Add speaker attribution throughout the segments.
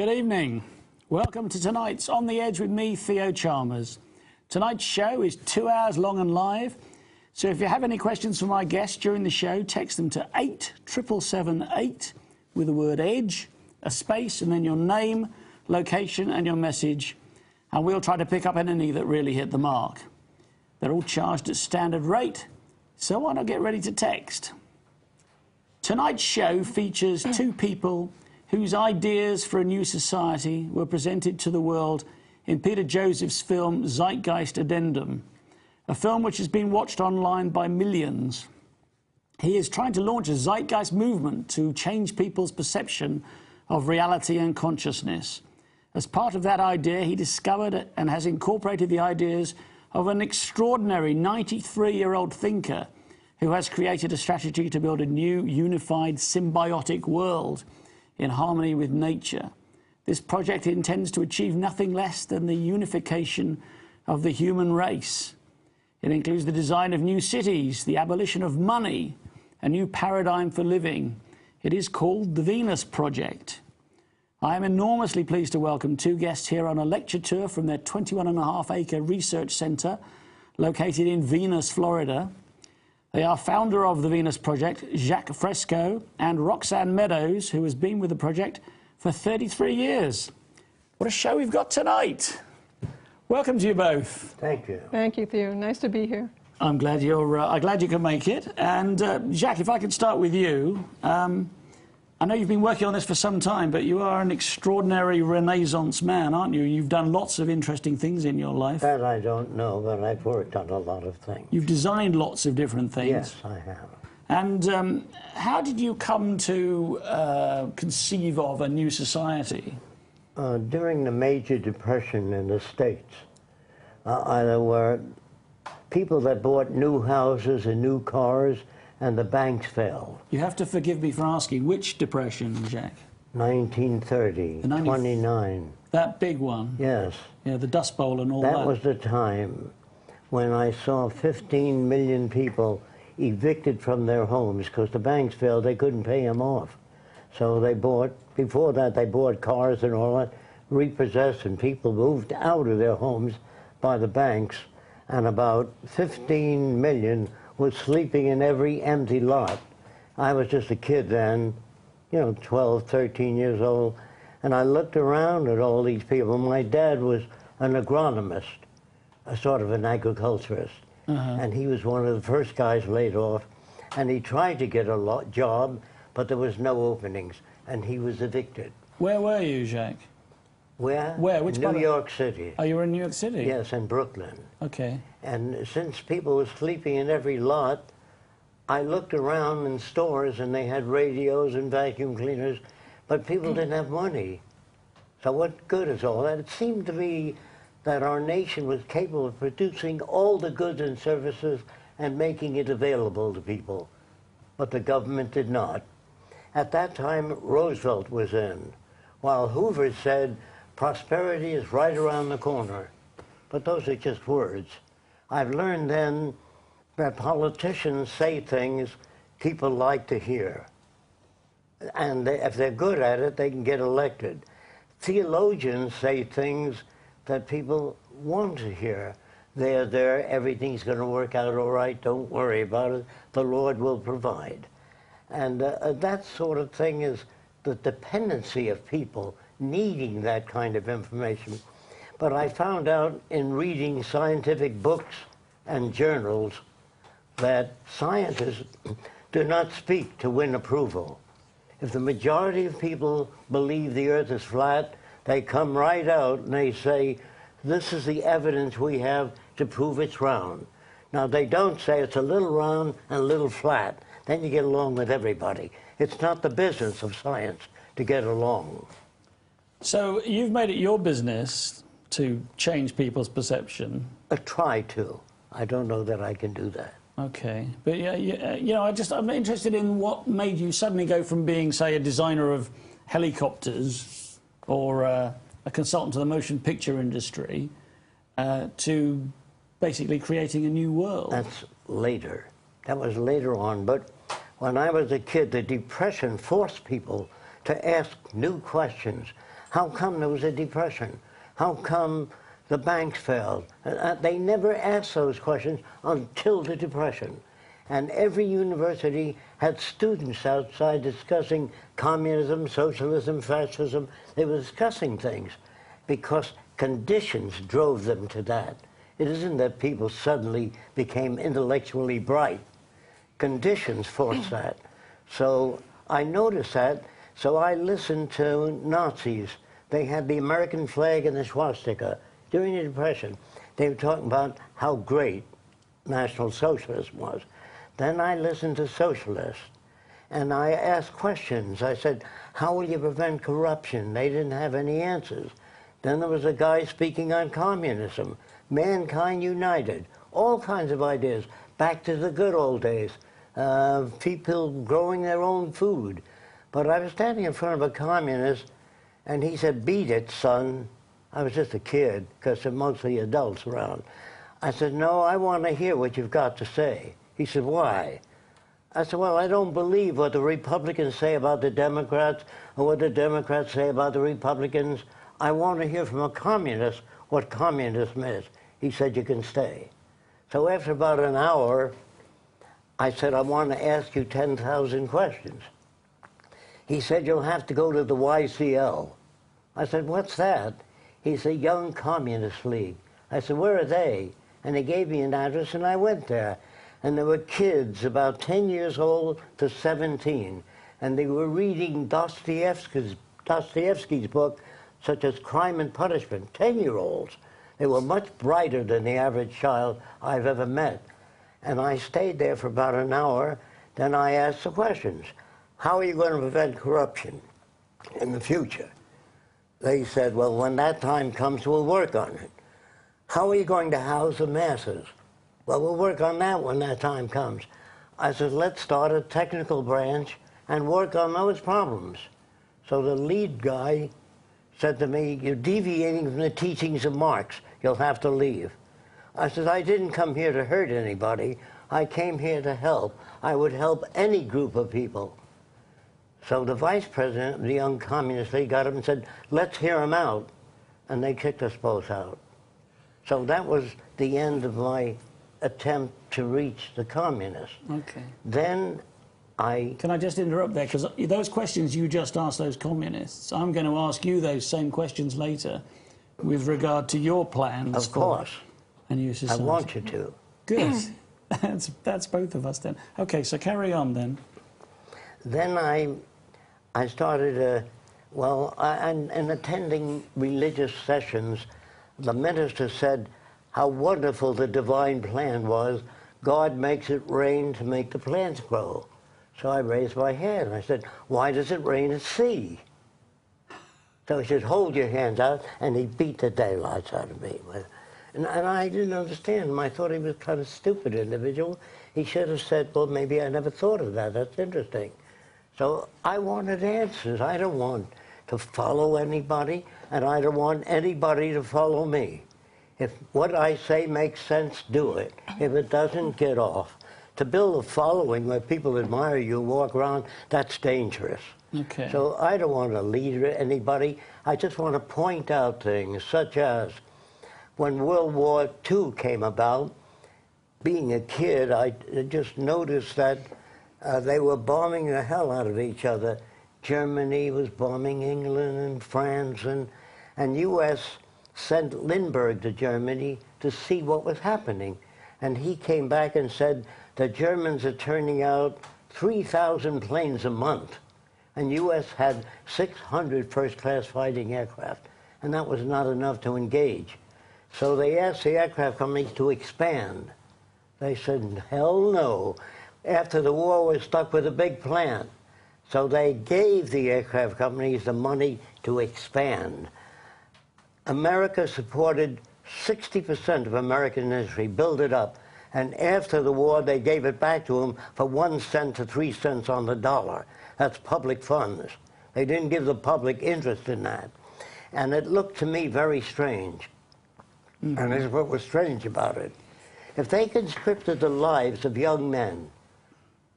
Speaker 1: Good evening. Welcome to tonight's On the Edge with me, Theo Chalmers. Tonight's show is 2 hours long and live. So if you have any questions for my guests during the show, text them to 87778 with the word EDGE, a space, and then your name, location, and your message. And we'll try to pick up any that really hit the mark. They're all charged at standard rate, so why not get ready to text? Tonight's show features two people whose ideas for a new society were presented to the world in Peter Joseph's film Zeitgeist Addendum, a film which has been watched online by millions. He is trying to launch a zeitgeist movement to change people's perception of reality and consciousness. As part of that idea, he discovered and has incorporated the ideas of an extraordinary 93-year-old thinker who has created a strategy to build a new, unified, symbiotic world in harmony with nature. This project intends to achieve nothing less than the unification of the human race. It includes the design of new cities, the abolition of money, a new paradigm for living. It is called the Venus Project. I am enormously pleased to welcome two guests here on a lecture tour from their 21.5-acre research center located in Venus, Florida. They are founder of the Venus Project, Jacque Fresco, and Roxanne Meadows, who has been with the project for 33 years. What a show we've got tonight. Welcome to you both.
Speaker 2: Thank you.
Speaker 3: Thank you, Theo. Nice to be here.
Speaker 1: I'm glad you can make it. And Jacque, if I could start with you. I know you've been working on this for some time, but you are an extraordinary Renaissance man, aren't you? You've done lots of interesting things in your life.
Speaker 2: That I don't know, but I've worked on a lot of things.
Speaker 1: You've designed lots of different things.
Speaker 2: Yes, I have.
Speaker 1: And how did you come to conceive of a new society?
Speaker 2: During the major depression in the States, there were people that bought new houses and new cars, and the banks failed.
Speaker 1: You have to forgive me for asking, which depression, Jacque?
Speaker 2: 1930, 29.
Speaker 1: That big one?
Speaker 2: Yes.
Speaker 1: Yeah, the Dust Bowl and all that.
Speaker 2: That was the time when I saw 15 million people evicted from their homes because the banks failed. They couldn't pay them off. So they bought, before that, they bought cars and all that, repossessed, and people moved out of their homes by the banks, and about 15 million was sleeping in every empty lot. I was just a kid then, you know, 12, 13 years old, and I looked around at all these people. My dad was an agronomist, a sort of an agriculturist, and he was one of the first guys laid off, and he tried to get a job, but there was no openings, and he was evicted.
Speaker 1: Where were you, Jacque?
Speaker 2: Where?
Speaker 1: Where? Which part?
Speaker 2: New York City.
Speaker 1: Oh, you were in New York City?
Speaker 2: Yes, in Brooklyn.
Speaker 1: Okay.
Speaker 2: And since people were sleeping in every lot, I looked around in stores and they had radios and vacuum cleaners, but people didn't have money. So what good is all that? It seemed to me that our nation was capable of producing all the goods and services and making it available to people, but the government did not. At that time, Roosevelt was in, while Hoover said, prosperity is right around the corner. But those are just words. I've learned then that politicians say things people like to hear. And if they're good at it, they can get elected. Theologians say things that people want to hear. They're there, everything's going to work out all right, don't worry about it, the Lord will provide. And that sort of thing is the dependency of people needing that kind of information. But I found out in reading scientific books and journals that scientists do not speak to win approval. If the majority of people believe the earth is flat, they come right out and they say, this is the evidence we have to prove it's round. Now, they don't say it's a little round and a little flat. Then you get along with everybody. It's not the business of science to get along.
Speaker 1: So you've made it your business to change people's perception.
Speaker 2: Try to. I don't know that I can do that.
Speaker 1: Okay, but yeah, you know, I'm interested in what made you suddenly go from being, say, a designer of helicopters or a consultant to the motion picture industry to basically creating a new world.
Speaker 2: That's later. That was later on. But when I was a kid, the Depression forced people to ask new questions. How come there was a depression? How come the banks failed? They never asked those questions until the depression. And every university had students outside discussing communism, socialism, fascism. They were discussing things because conditions drove them to that. It isn't that people suddenly became intellectually bright. Conditions forced that. So I noticed that, so I listened to Nazis. They had the American flag and the swastika. During the Depression, they were talking about how great National Socialism was. Then I listened to socialists, and I asked questions. I said, how will you prevent corruption? They didn't have any answers. Then there was a guy speaking on communism, mankind united, all kinds of ideas, back to the good old days, people growing their own food. But I was standing in front of a communist, and he said, beat it, son. I was just a kid, because there are mostly adults around. I said, no, I want to hear what you've got to say. He said, why? I said, well, I don't believe what the Republicans say about the Democrats or what the Democrats say about the Republicans. I want to hear from a communist what communism is. He said, you can stay. So after about an hour, I said, I want to ask you 10,000 questions. He said, you'll have to go to the YCL. I said, what's that? He said, Young Communist League. I said, where are they? And he gave me an address, and I went there. And there were kids about 10 years old to 17, and they were reading Dostoevsky's book, such as Crime and Punishment, 10-year-olds. They were much brighter than the average child I've ever met. And I stayed there for about an hour. Then I asked the questions. How are you going to prevent corruption in the future? They said, well, when that time comes, we'll work on it. How are you going to house the masses? Well, we'll work on that when that time comes. I said, let's start a technical branch and work on those problems. So the lead guy said to me, you're deviating from the teachings of Marx. You'll have to leave. I said, I didn't come here to hurt anybody. I came here to help. I would help any group of people. So the vice president of the Young Communist League got up and said, let's hear him out. And they kicked us both out. So that was the end of my attempt to reach the communists.
Speaker 1: Okay.
Speaker 2: Then
Speaker 1: Can I just interrupt there? Because those questions you just asked those communists, I'm going to ask you those same questions later with regard to your plans.
Speaker 2: Of course.
Speaker 1: And your society.
Speaker 2: I want you to.
Speaker 1: Good. That's both of us then. Okay, so carry on then.
Speaker 2: Then I started, in attending religious sessions, the minister said how wonderful the divine plan was. God makes it rain to make the plants grow. So I raised my hand. I said, why does it rain at sea? So he said, hold your hands out, and he beat the daylights out of me. And I didn't understand him. I thought he was kind of stupid individual. He should have said, well, maybe I never thought of that. That's interesting. So I wanted answers. I don't want to follow anybody, and I don't want anybody to follow me. If what I say makes sense, do it. If it doesn't, get off. To build a following where people admire you, walk around, that's dangerous.
Speaker 1: Okay.
Speaker 2: So I don't want to lead anybody. I just want to point out things such as when World War II came about, being a kid, I just noticed that they were bombing the hell out of each other. Germany was bombing England and France, and U.S. sent Lindbergh to Germany to see what was happening. And he came back and said, the Germans are turning out 3,000 planes a month. And U.S. had 600 first-class fighting aircraft. And that was not enough to engage. So they asked the aircraft companies to expand. They said, hell no. After the war, we're stuck with a big plant. So they gave the aircraft companies the money to expand. America supported 60% of American industry, build it up. And after the war, they gave it back to them for 1 cent to 3 cents on the dollar. That's public funds. They didn't give the public interest in that. And it looked to me very strange. Mm-hmm. And this is what was strange about it. If they conscripted the lives of young men,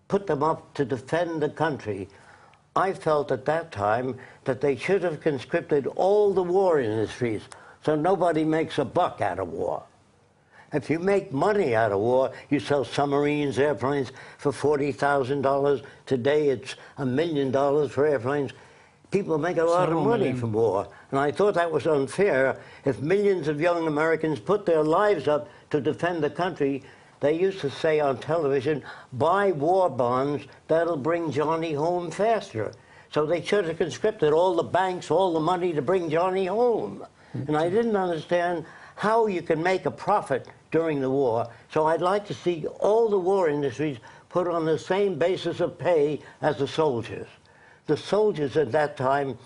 Speaker 2: put them up to defend the country, I felt at that time that they should have conscripted all the war industries so nobody makes a buck out of war. If you make money out of war, you sell submarines, airplanes for $40,000. Today it's $1 million for airplanes. People make a lot of money from war. And I thought that was unfair. If millions of young Americans put their lives up to defend the country, they used to say on television, buy war bonds, that'll bring Johnny home faster. So they should have conscripted all the banks, all the money to bring Johnny home. And I didn't understand how you can make a profit during the war. So I'd like to see all the war industries put on the same basis of pay as the soldiers. The soldiers at that time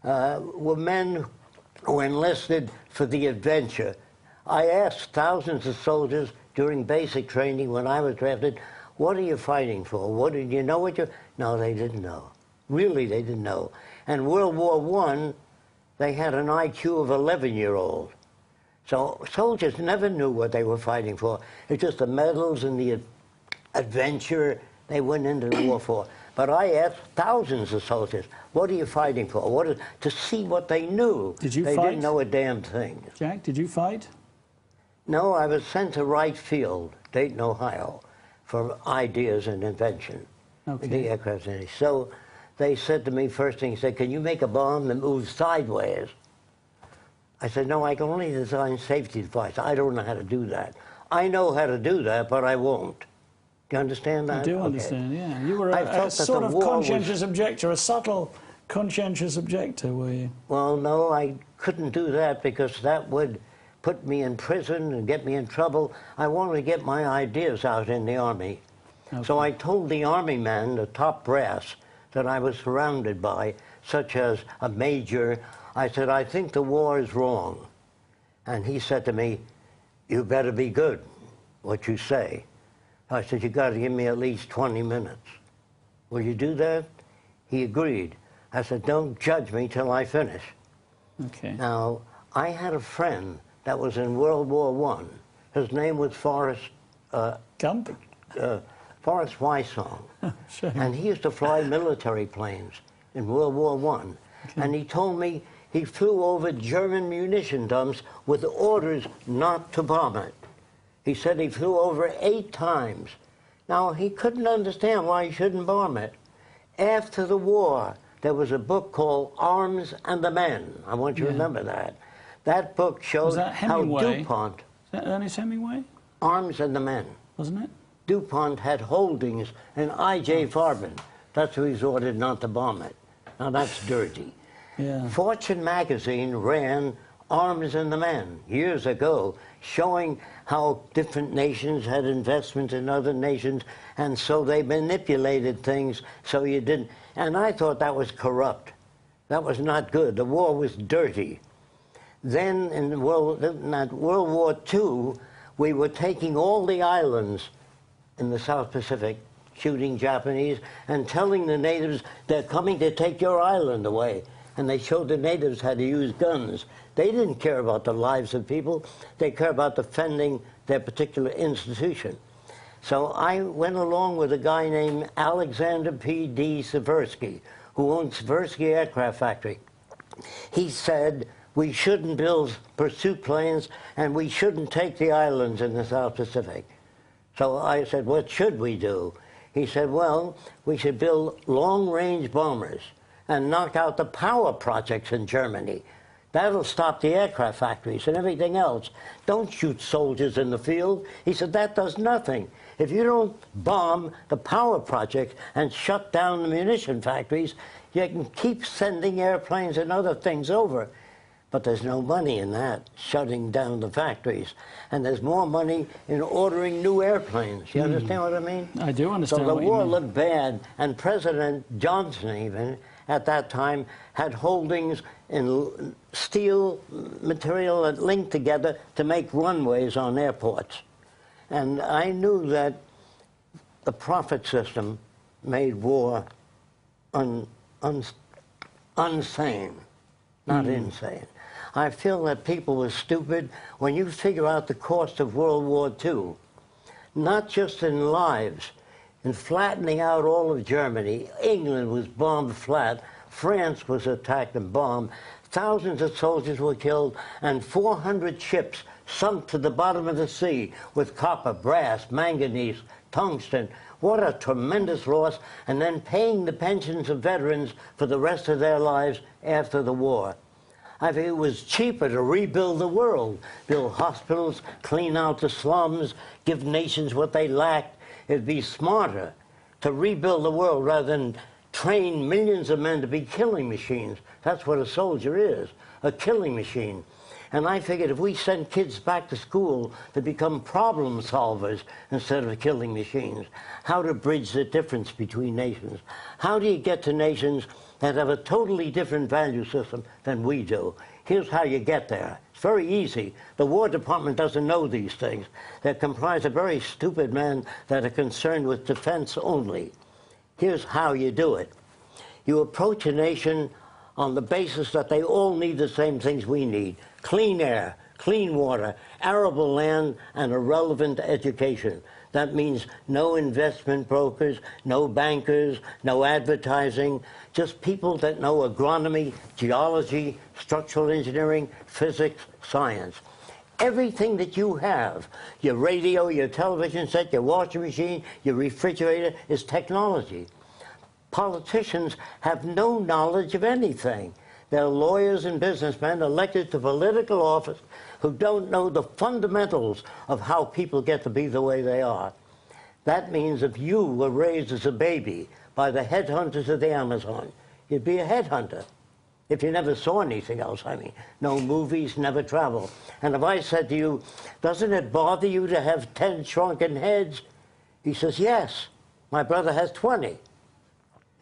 Speaker 2: were men who enlisted for the adventure. I asked thousands of soldiers during basic training when I was drafted, what are you fighting for? What did you know what you... No, they didn't know. Really, they didn't know. And World War I, they had an IQ of 11-year-old. So soldiers never knew what they were fighting for. It's just the medals and the adventure they went into the war for. But I asked thousands of soldiers, what are you fighting for? To see what they knew.
Speaker 1: Did you
Speaker 2: fight? They didn't know a damn thing.
Speaker 1: Jack, did you fight?
Speaker 2: No, I was sent to Wright Field, Dayton, Ohio, for ideas and invention.
Speaker 1: Okay.
Speaker 2: The aircraft industry. So they said to me, first thing, said, can you make a bomb that moves sideways? I said, no, I can only design safety devices. I don't know how to do that. I know how to do that, but I won't. Do you understand that?
Speaker 1: I do understand, yeah. You were a sort of conscientious objector, a subtle conscientious objector, were you?
Speaker 2: Well, no, I couldn't do that because that would put me in prison and get me in trouble. I wanted to get my ideas out in the Army. Okay. So I told the Army men, the top brass, that I was surrounded by, such as a major. I said, I think the war is wrong. And he said to me, you better be good, what you say. I said, you got to give me at least 20 minutes. Will you do that? He agreed. I said, don't judge me till I finish.
Speaker 1: Okay.
Speaker 2: Now, I had a friend that was in World War I. His name was Forrest...
Speaker 1: Gump?
Speaker 2: Forrest Weissong.
Speaker 1: Sure.
Speaker 2: And he used to fly military planes in World War I. Okay. And he told me he flew over German munition dumps with orders not to bomb it. He said he flew over 8 times. Now, he couldn't understand why he shouldn't bomb it. After the war, there was a book called Arms and the Men. I want you to remember that. That book showed how DuPont...
Speaker 1: Is that Ernest Hemingway?
Speaker 2: Arms and the Men.
Speaker 1: Wasn't it?
Speaker 2: DuPont had holdings in I.J. Farben. That's who he's ordered not to bomb it. Now, that's dirty.
Speaker 1: Yeah.
Speaker 2: Fortune magazine ran Arms and the Men years ago, showing how different nations had investments in other nations, and so they manipulated things so you didn't. And I thought that was corrupt. That was not good. The war was dirty. Then in World War II, we were taking all the islands in the South Pacific, shooting Japanese, and telling the natives, they're coming to take your island away. And they showed the natives how to use guns. They didn't care about the lives of people. They cared about defending their particular institution. So I went along with a guy named Alexander P.D. Seversky, who owned Seversky Aircraft Factory. He said, we shouldn't build pursuit planes, and we shouldn't take the islands in the South Pacific. So I said, what should we do? He said, well, we should build long-range bombers and knock out the power projects in Germany. That'll stop the aircraft factories and everything else. Don't shoot soldiers in the field. He said, that does nothing. If you don't bomb the power projects and shut down the munition factories, you can keep sending airplanes and other things over. But there's no money in that, shutting down the factories. And there's more money in ordering new airplanes. You understand what I mean?
Speaker 1: I do understand
Speaker 2: what you mean. So the war
Speaker 1: mean.
Speaker 2: looked bad, and President Johnson even, at that time, had holdings in steel material that linked together to make runways on airports. And I knew that the profit system made war unsane, not insane. I feel that people were stupid when you figure out the cost of World War II, not just in lives. in flattening out all of Germany. England was bombed flat. France was attacked and bombed. Thousands of soldiers were killed, and 400 ships sunk to the bottom of the sea with copper, brass, manganese, tungsten. What a tremendous loss. And then paying the pensions of veterans for the rest of their lives after the war. I think it was cheaper to rebuild the world, build hospitals, clean out the slums, give nations what they lacked. It'd be smarter to rebuild the world rather than train millions of men to be killing machines. That's what a soldier is, a killing machine. And I figured if we send kids back to school to become problem solvers instead of killing machines, how to bridge the difference between nations. How do you get to nations that have a totally different value system than we do? Here's how you get there. It's very easy. The War Department doesn't know these things. They're comprised of very stupid men that are concerned with defense only. Here's how you do it. You approach a nation on the basis that they all need the same things we need. Clean air, clean water, arable land, and a relevant education. That means no investment brokers, no bankers, no advertising, just people that know agronomy, geology, structural engineering, physics, science. Everything that you have, your radio, your television set, your washing machine, your refrigerator, is technology. Politicians have no knowledge of anything. They're lawyers and businessmen elected to political office who don't know the fundamentals of how people get to be the way they are. That means if you were raised as a baby by the headhunters of the Amazon, you'd be a headhunter. If you never saw anything else, I mean, no movies, never travel. And if I said to you, doesn't it bother you to have 10 shrunken heads? He says, yes, my brother has 20.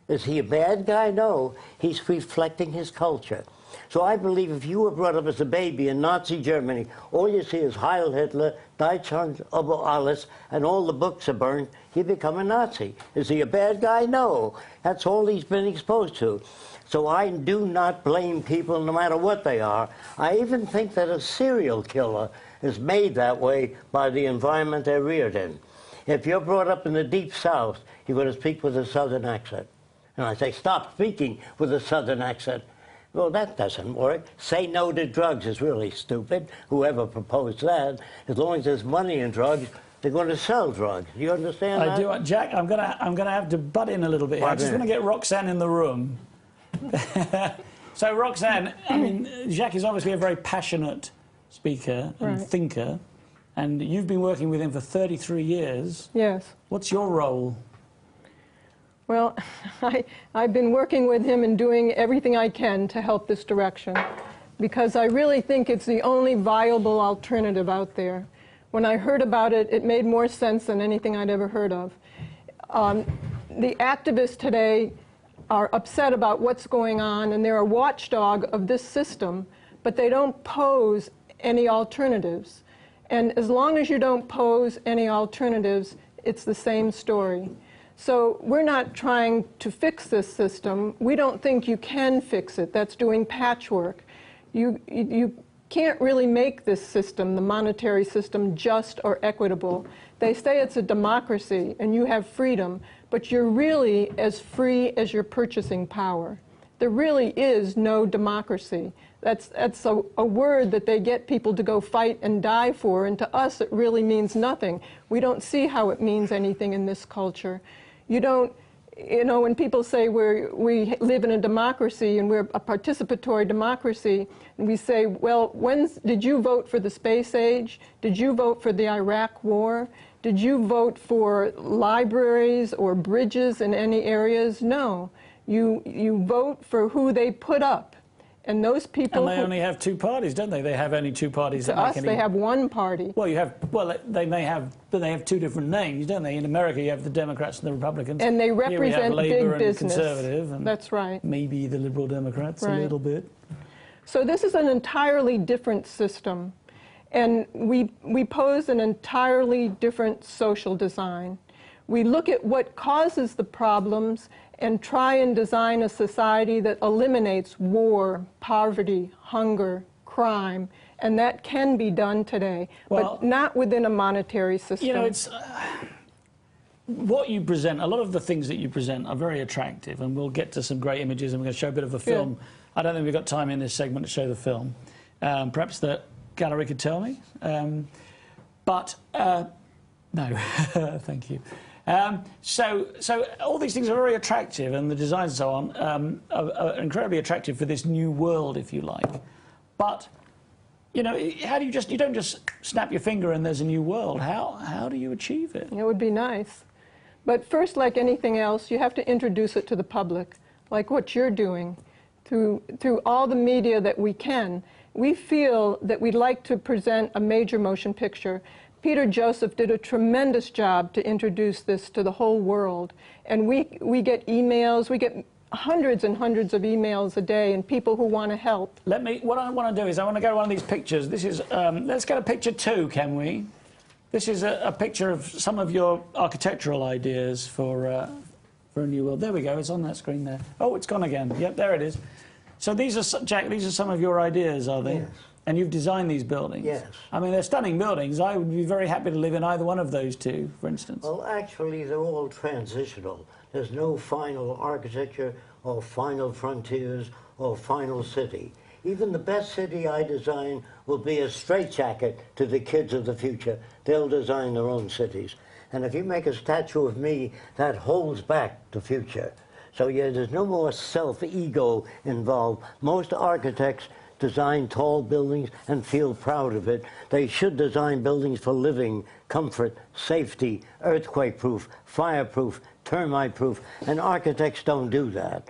Speaker 2: Is he a bad guy? No, he's reflecting his culture. So I believe if you were brought up as a baby in Nazi Germany, all you see is Heil Hitler, Deutschland über alles, and all the books are burned, you become a Nazi. Is he a bad guy? No. That's all he's been exposed to. So I do not blame people no matter what they are. I even think that a serial killer is made that way by the environment they're reared in. If you're brought up in the Deep South, you're going to speak with a Southern accent. And I say, stop speaking with a Southern accent. Well, that doesn't work. Say no to drugs is really stupid. Whoever proposed that, as long as there's money in drugs, they're going to sell drugs. You understand that?
Speaker 1: I do. Jack, I'm gonna have to butt in a little bit here. I just want to get Roxanne in the room. So, Roxanne, I mean, Jacque is obviously a very passionate speaker and thinker, and you've been working with him for 33 years.
Speaker 3: Yes.
Speaker 1: What's your role?
Speaker 3: Well, I've been working with him and doing everything I can to help this direction, because I really think it's the only viable alternative out there. When I heard about it, it made more sense than anything I'd ever heard of. The activists today are upset about what's going on, and they're a watchdog of this system, but they don't pose any alternatives. And as long as you don't pose any alternatives, it's the same story. So we're not trying to fix this system. We don't think you can fix it. That's doing patchwork. You can't really make this system, the monetary system, just or equitable. They say it's a democracy and you have freedom, but you're really as free as your purchasing power. There really is no democracy. That's a word that they get people to go fight and die for, and to us it really means nothing. We don't see how it means anything in this culture. You don't, you know, when people say we live in a democracy and we're a participatory democracy, and we say, well, did you vote for the space age? Did you vote for the Iraq war? Did you vote for libraries or bridges in any areas? No. You vote for who they put up. And those people...
Speaker 1: And they only have two parties, don't they? They have only two parties.
Speaker 3: To us, they have one party.
Speaker 1: Well, they may have, but they have two different names, don't they? In America, you have the Democrats and the Republicans.
Speaker 3: And they represent big business.
Speaker 1: And Conservative. And
Speaker 3: that's right.
Speaker 1: Maybe the Liberal Democrats a little bit.
Speaker 3: So this is an entirely different system. And we pose an entirely different social design. We look at what causes the problems and try and design a society that eliminates war, poverty, hunger, crime, and that can be done today, but not within a monetary system.
Speaker 1: You know, what you present, a lot of the things that you present are very attractive, and we'll get to some great images, and we're going to show a bit of a film.
Speaker 3: Yeah.
Speaker 1: I don't think we've got time in this segment to show the film. Perhaps the gallery could tell me. No, thank you. So all these things are very attractive, and the designs and so on are incredibly attractive for this new world, if you like. But you know, how do you don't just snap your finger and there's a new world? How do you achieve it?
Speaker 3: It would be nice. But first, like anything else, you have to introduce it to the public, like what you're doing, through all the media that we can. We feel that we'd like to present a major motion picture. Peter Joseph did a tremendous job to introduce this to the whole world. And we get emails, we get hundreds and hundreds of emails a day, and people who want to help.
Speaker 1: What I want to do is I want to go to one of these pictures. This is, let's get a picture 2, can we? This is a picture of some of your architectural ideas for a new world. There we go, it's on that screen there. Oh, it's gone again. Yep, there it is. So these are, Jack, these are some of your ideas, are they?
Speaker 2: Yes.
Speaker 1: And you've designed these buildings?
Speaker 2: Yes.
Speaker 1: I mean, they're stunning buildings. I would be very happy to live in either one of those two, for instance.
Speaker 2: Well, actually, they're all transitional. There's no final architecture or final frontiers or final city. Even the best city I design will be a straitjacket to the kids of the future. They'll design their own cities. And if you make a statue of me, that holds back the future. So yeah, there's no more self-ego involved. Most architects design tall buildings and feel proud of it. They should design buildings for living, comfort, safety, earthquake-proof, fire-proof, termite-proof, and architects don't do that.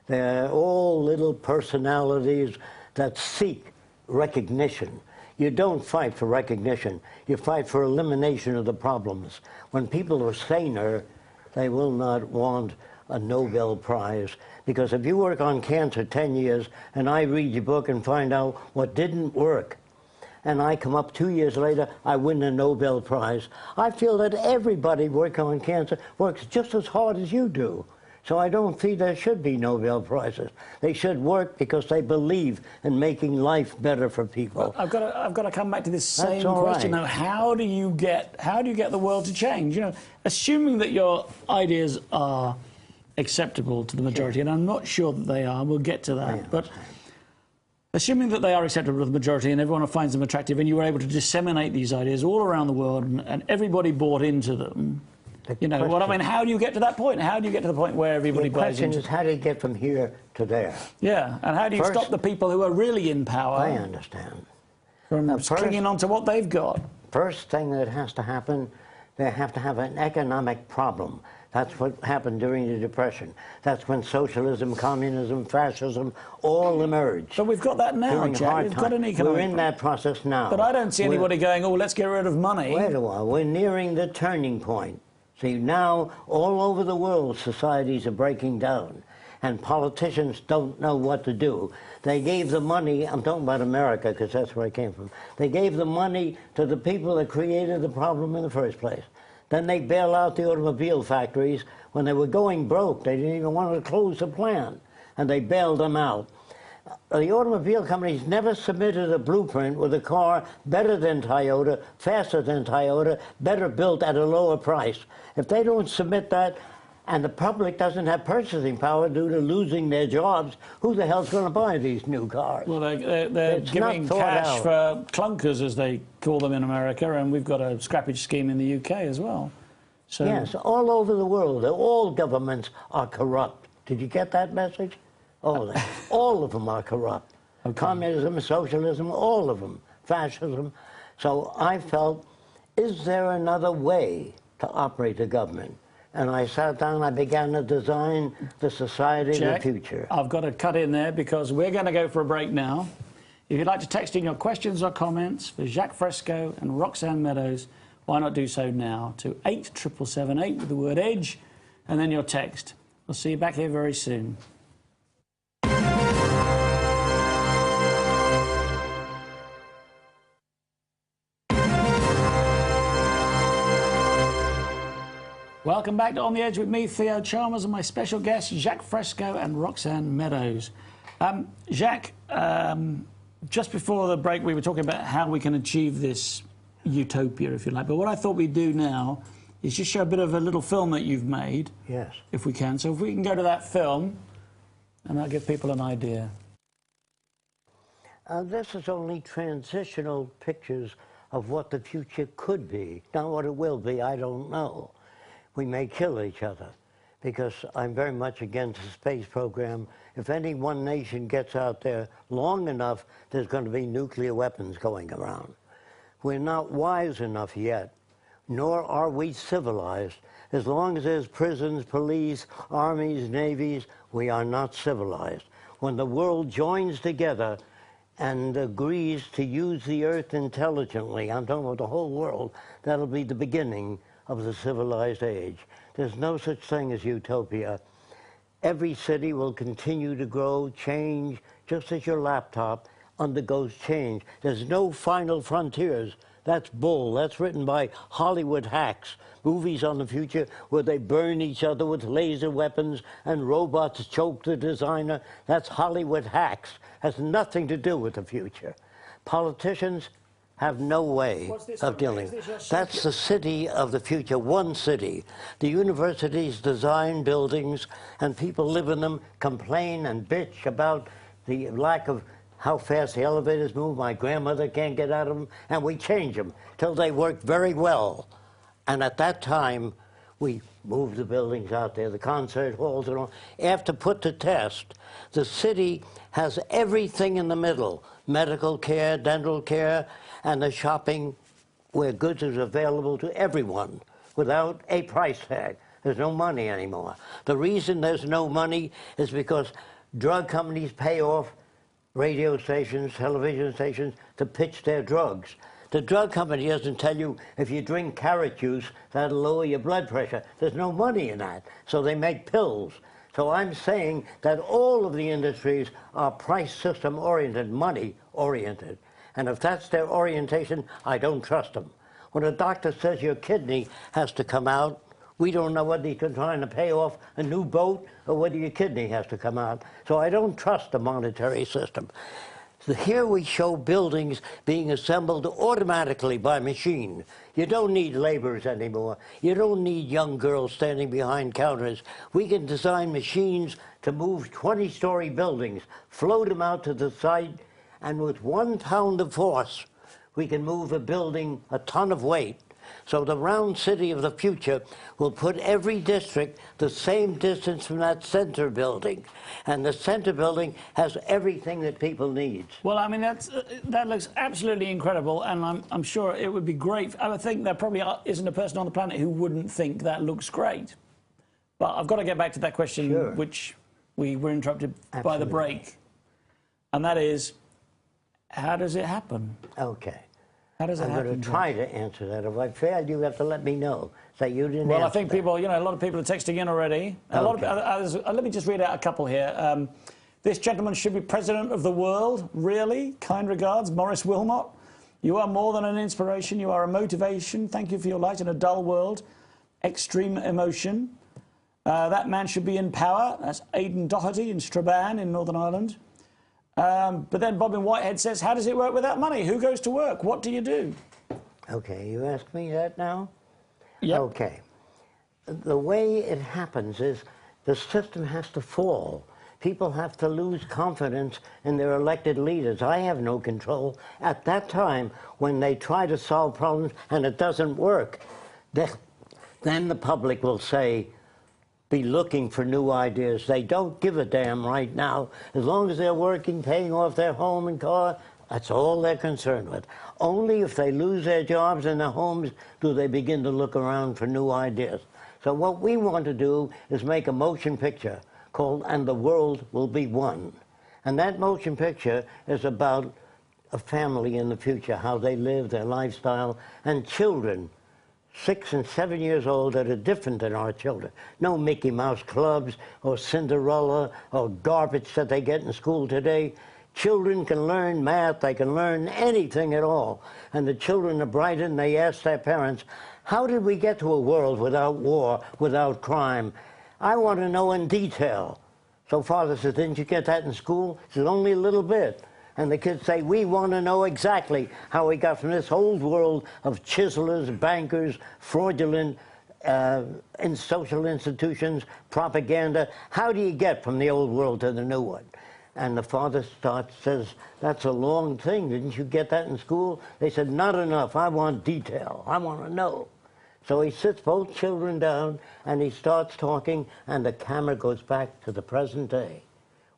Speaker 2: They're all little personalities that seek recognition. You don't fight for recognition. You fight for elimination of the problems. When people are saner, they will not want a Nobel Prize. Because if you work on cancer 10 years and I read your book and find out what didn't work, and I come up 2 years later, I win a Nobel Prize, I feel that everybody working on cancer works just as hard as you do. So I don't think there should be Nobel Prizes. They should work because they believe in making life better for people.
Speaker 1: Well, I've got to come back to this same question now. How do you get the world to change? You know, assuming that your ideas are acceptable to the majority, and I'm not sure that they are. We'll get to that. But assuming that they are acceptable to the majority and everyone finds them attractive, and you were able to disseminate these ideas all around the world, and everybody bought into them. You know what I mean? How do you get to that point? How do you get to the point where everybody buys into it?
Speaker 2: The question is, how do you get from here to there?
Speaker 1: Yeah, and how do you stop the people who are really in power?
Speaker 2: I understand.
Speaker 1: From clinging on to what they've got.
Speaker 2: First thing that has to happen, they have to have an economic problem. That's what happened during the Depression. That's when socialism, communism, fascism all emerged.
Speaker 1: But we've got that now, Jack. We've got an economic.
Speaker 2: We're in that process now.
Speaker 1: But I don't see anybody going, oh, let's get rid of money.
Speaker 2: Wait a while. We're nearing the turning point. See, now, all over the world, societies are breaking down, and politicians don't know what to do. They gave the money, I'm talking about America, because that's where I came from. They gave the money to the people that created the problem in the first place. Then they bail out the automobile factories. When they were going broke, they didn't even want to close the plant, and they bailed them out. The automobile companies never submitted a blueprint with a car better than Toyota, faster than Toyota, better built at a lower price. If they don't submit that, and the public doesn't have purchasing power due to losing their jobs, who the hell's going to buy these new cars?
Speaker 1: Well, they're giving cash for clunkers, as they call them in America, and we've got a scrappage scheme in the UK as well. So
Speaker 2: yes, all over the world, all governments are corrupt. Did you get that message? All of them are corrupt. Okay. Communism, socialism, all of them. Fascism. So I felt, is there another way to operate the government? And I sat down and I began to design the society of the future.
Speaker 1: I've got to cut in there because we're going to go for a break now. If you'd like to text in your questions or comments for Jacque Fresco and Roxanne Meadows, why not do so now to 87778 with the word EDGE and then your text. We'll see you back here very soon. Welcome back to On the Edge with me, Theo Chalmers, and my special guests, Jacque Fresco and Roxanne Meadows. Jacque, just before the break, we were talking about how we can achieve this utopia, if you like. But what I thought we'd do now is just show a bit of a little film that you've made.
Speaker 2: Yes.
Speaker 1: If we can. So if we can go to that film, and that'll give people an idea.
Speaker 2: This is only transitional pictures of what the future could be. Now, what it will be, I don't know. We may kill each other, because I'm very much against the space program. If any one nation gets out there long enough, there's going to be nuclear weapons going around. We're not wise enough yet, nor are we civilized. As long as there's prisons, police, armies, navies, we are not civilized. When the world joins together and agrees to use the earth intelligently, I'm talking about the whole world, that'll be the beginning of the civilized age. There's no such thing as utopia. Every city will continue to grow, change, just as your laptop undergoes change. There's no final frontiers. That's bull. That's written by Hollywood hacks. Movies on the future where they burn each other with laser weapons and robots choke the designer. That's Hollywood hacks. Has nothing to do with the future. Politicians have no way of dealing. That's the city of the future, one city. The universities design buildings and people live in them, complain and bitch about the lack of how fast the elevators move. My grandmother can't get out of them, and we change them till they work very well. And at that time, we move the buildings out there, the concert halls and all. After put to test, the city has everything in the middle: medical care, dental care, and the shopping where goods is available to everyone without a price tag. There's no money anymore. The reason there's no money is because drug companies pay off radio stations, television stations to pitch their drugs. The drug company doesn't tell you if you drink carrot juice, that'll lower your blood pressure. There's no money in that, so they make pills. So I'm saying that all of the industries are price system oriented, money oriented. And if that's their orientation, I don't trust them. When a doctor says your kidney has to come out, we don't know whether you're trying to pay off a new boat or whether your kidney has to come out. So I don't trust the monetary system. So here we show buildings being assembled automatically by machine. You don't need laborers anymore. You don't need young girls standing behind counters. We can design machines to move 20-story buildings, float them out to the site, and with 1 pound of force, we can move a building a ton of weight. So the round city of the future will put every district the same distance from that center building. And the center building has everything that people need.
Speaker 1: Well, I mean, that looks absolutely incredible, and I'm sure it would be great. I would think there probably isn't a person on the planet who wouldn't think that looks great. But I've got to get back to that question,
Speaker 2: sure,
Speaker 1: which we were interrupted
Speaker 2: absolutely
Speaker 1: by the break. And that is, how does it happen?
Speaker 2: Okay.
Speaker 1: How does it happen?
Speaker 2: I'm going to try to answer that. If I fail, you have to let me know that you didn't
Speaker 1: Well, I
Speaker 2: answer
Speaker 1: think
Speaker 2: that.
Speaker 1: people, you know, a lot of people are texting in already. A lot of, let me just read out a couple here. This gentleman should be president of the world. Really? Kind regards, Maurice Wilmot. You are more than an inspiration. You are a motivation. Thank you for your light in a dull world. Extreme emotion. That man should be in power. That's Aidan Doherty in Strabane in Northern Ireland. But then Bob in Whitehead says, how does it work without money? Who goes to work? What do you do?
Speaker 2: Okay, you ask me that now?
Speaker 1: Yep.
Speaker 2: Okay. The way it happens is the system has to fall. People have to lose confidence in their elected leaders. I have no control. At that time, when they try to solve problems and it doesn't work, then the public will say, be looking for new ideas. They don't give a damn right now. As long as they're working, paying off their home and car, that's all they're concerned with. Only if they lose their jobs and their homes do they begin to look around for new ideas. So what we want to do is make a motion picture called And the World Will Be One. And that motion picture is about a family in the future, how they live, their lifestyle, and children 6 and 7 years old that are different than our children. No Mickey Mouse clubs or Cinderella or garbage that they get in school today. Children can learn math, they can learn anything at all. And the children are bright and they ask their parents, how did we get to a world without war, without crime? I want to know in detail. So father says, didn't you get that in school? He says, only a little bit. And the kids say, we want to know exactly how we got from this old world of chiselers, bankers, fraudulent in social institutions, propaganda. How do you get from the old world to the new one? And the father says, that's a long thing. Didn't you get that in school? They said, not enough. I want detail. I want to know. So he sits both children down and he starts talking, and the camera goes back to the present day,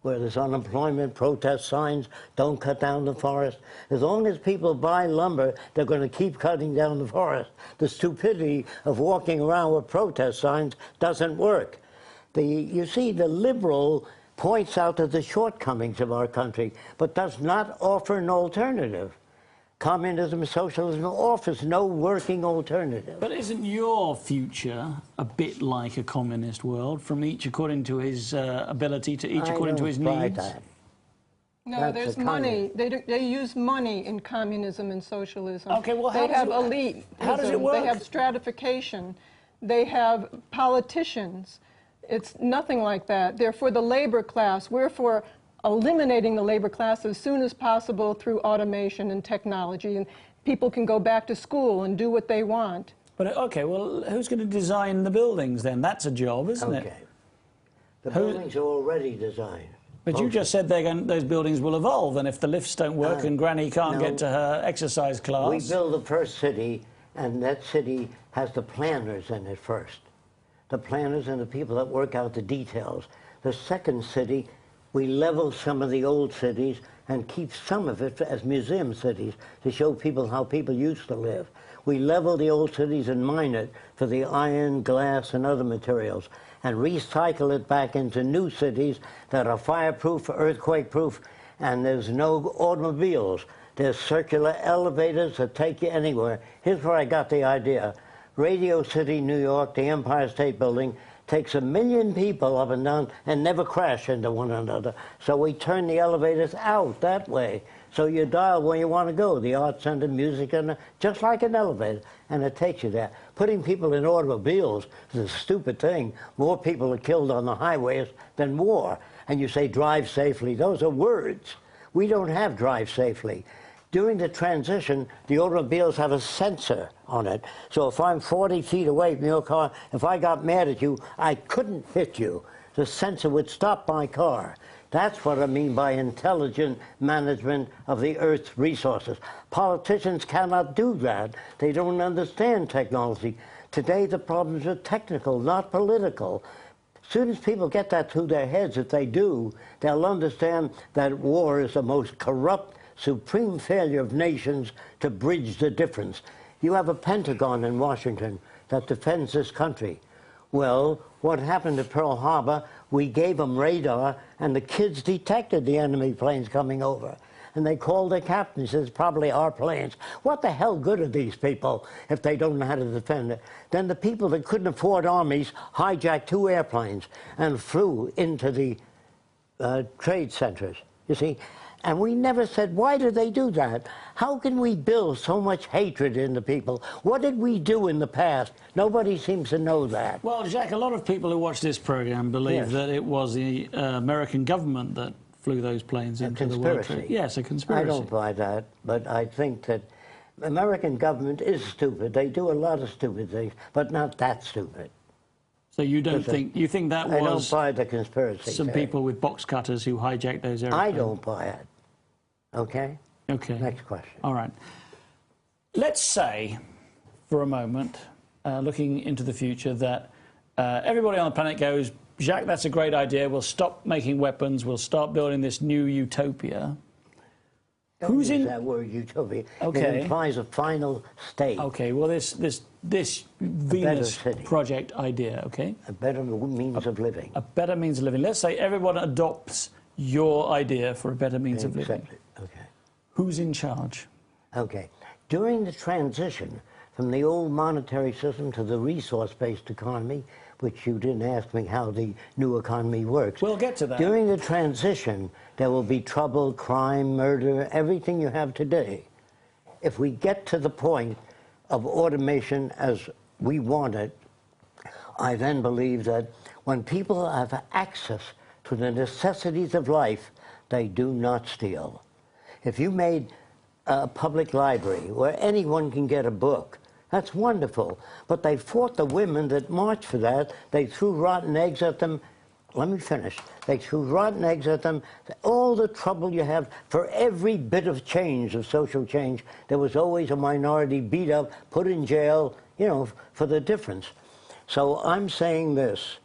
Speaker 2: where there's unemployment, protest signs, don't cut down the forest. As long as people buy lumber, they're going to keep cutting down the forest. The stupidity of walking around with protest signs doesn't work. You see, the liberal points out to the shortcomings of our country, but does not offer an alternative. Communism, socialism offers no working alternative.
Speaker 1: But isn't your future a bit like a communist world, from each according to his ability to each according to his needs?
Speaker 2: That.
Speaker 3: No, there's money. They use money in communism and socialism.
Speaker 1: Okay, well,
Speaker 3: they have elite.
Speaker 1: How does it work?
Speaker 3: They have stratification. They have politicians. It's nothing like that. They're for the labor class. We're for eliminating the labor class as soon as possible through automation and technology, and people can go back to school and do what they want.
Speaker 1: But okay, well, who's going to design the buildings then? That's a job, isn't it?
Speaker 2: The buildings are already designed.
Speaker 1: But you just said those buildings will evolve, and if the lifts don't work and Granny can't get to her exercise class...
Speaker 2: We build the first city, and that city has the planners in it first. The planners and the people that work out the details. The second city, we level some of the old cities and keep some of it as museum cities to show people how people used to live. We level the old cities and mine it for the iron, glass, and other materials, and recycle it back into new cities that are fireproof, earthquake-proof, and there's no automobiles. There's circular elevators that take you anywhere. Here's where I got the idea. Radio City, New York, the Empire State Building, takes 1 million people up and down and never crash into one another. So we turn the elevators out that way. So you dial where you want to go, the Art Center, music center, just like an elevator, and it takes you there. Putting people in automobiles is a stupid thing. More people are killed on the highways than war. And you say drive safely. Those are words. We don't have drive safely. During the transition, the automobiles have a sensor on it. So if I'm 40 feet away from your car, if I got mad at you, I couldn't hit you. The sensor would stop my car. That's what I mean by intelligent management of the Earth's resources. Politicians cannot do that. They don't understand technology. Today, the problems are technical, not political. As soon as people get that through their heads, if they do, they'll understand that war is the most corrupt, supreme failure of nations to bridge the difference. You have a Pentagon in Washington that defends this country. Well, what happened at Pearl Harbor, we gave them radar, and the kids detected the enemy planes coming over. And they called their captain. He says, probably our planes. What the hell good are these people if they don't know how to defend it? Then the people that couldn't afford armies hijacked 2 airplanes and flew into the trade centers, you see. And we never said, why did they do that? How can we build so much hatred into people? What did we do in the past? Nobody seems to know that.
Speaker 1: Well, Jacque, a lot of people who watch this program believe that it was the American government that flew those planes into the World Trade. Yes, a conspiracy.
Speaker 2: I don't buy that, but I think that American government is stupid. They do a lot of stupid things, but not that stupid.
Speaker 1: So you don't think, you think that was...
Speaker 2: I don't buy the conspiracy
Speaker 1: some
Speaker 2: theory.
Speaker 1: People with box cutters who hijacked those airplanes?
Speaker 2: I don't buy it. Okay?
Speaker 1: Okay.
Speaker 2: Next question.
Speaker 1: All right. Let's say, for a moment, looking into the future, that everybody on the planet goes, Jacque, that's a great idea. We'll stop making weapons. We'll start building this new utopia.
Speaker 2: Who's in that word, utopia?
Speaker 1: Okay.
Speaker 2: It implies a final state.
Speaker 1: Okay. Well, this Venus project idea. Okay.
Speaker 2: A better means of living.
Speaker 1: A better means of living. Let's say everyone adopts your idea for a better means of living.
Speaker 2: Okay.
Speaker 1: Who's in charge?
Speaker 2: Okay. During the transition from the old monetary system to the resource-based economy, which you didn't ask me how the new economy works.
Speaker 1: We'll get to that.
Speaker 2: During the transition, there will be trouble, crime, murder, everything you have today. If we get to the point of automation as we want it, I then believe that when people have access to the necessities of life, they do not steal. If you made a public library where anyone can get a book, That's wonderful. But they fought the women that marched for that. They threw rotten eggs at them. Let me finish. They threw rotten eggs at them. All the trouble you have, for every bit of change, of social change, there was always a minority beat up, put in jail, you know, for the difference. So I'm saying this.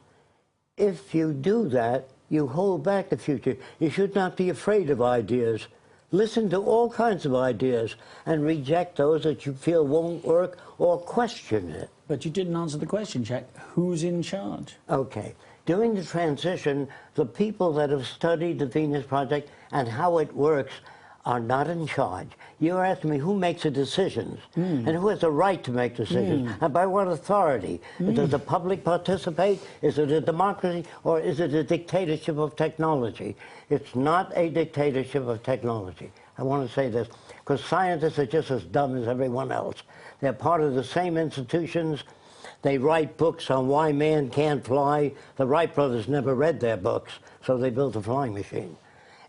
Speaker 2: If you do that, you hold back the future. You should not be afraid of ideas. Listen to all kinds of ideas and reject those that you feel won't work or question it.
Speaker 1: But you didn't answer the question, Jacque. Who's in charge?
Speaker 2: Okay. During the transition, the people that have studied the Venus Project and how it works are not in charge. You're asking me who makes the decisions and who has the right to make decisions and by what authority. Does the public participate? Is it a democracy or is it a dictatorship of technology? It's not a dictatorship of technology. I want to say this because scientists are just as dumb as everyone else. They're part of the same institutions. They write books on why man can't fly. The Wright brothers never read their books, so they built a flying machine.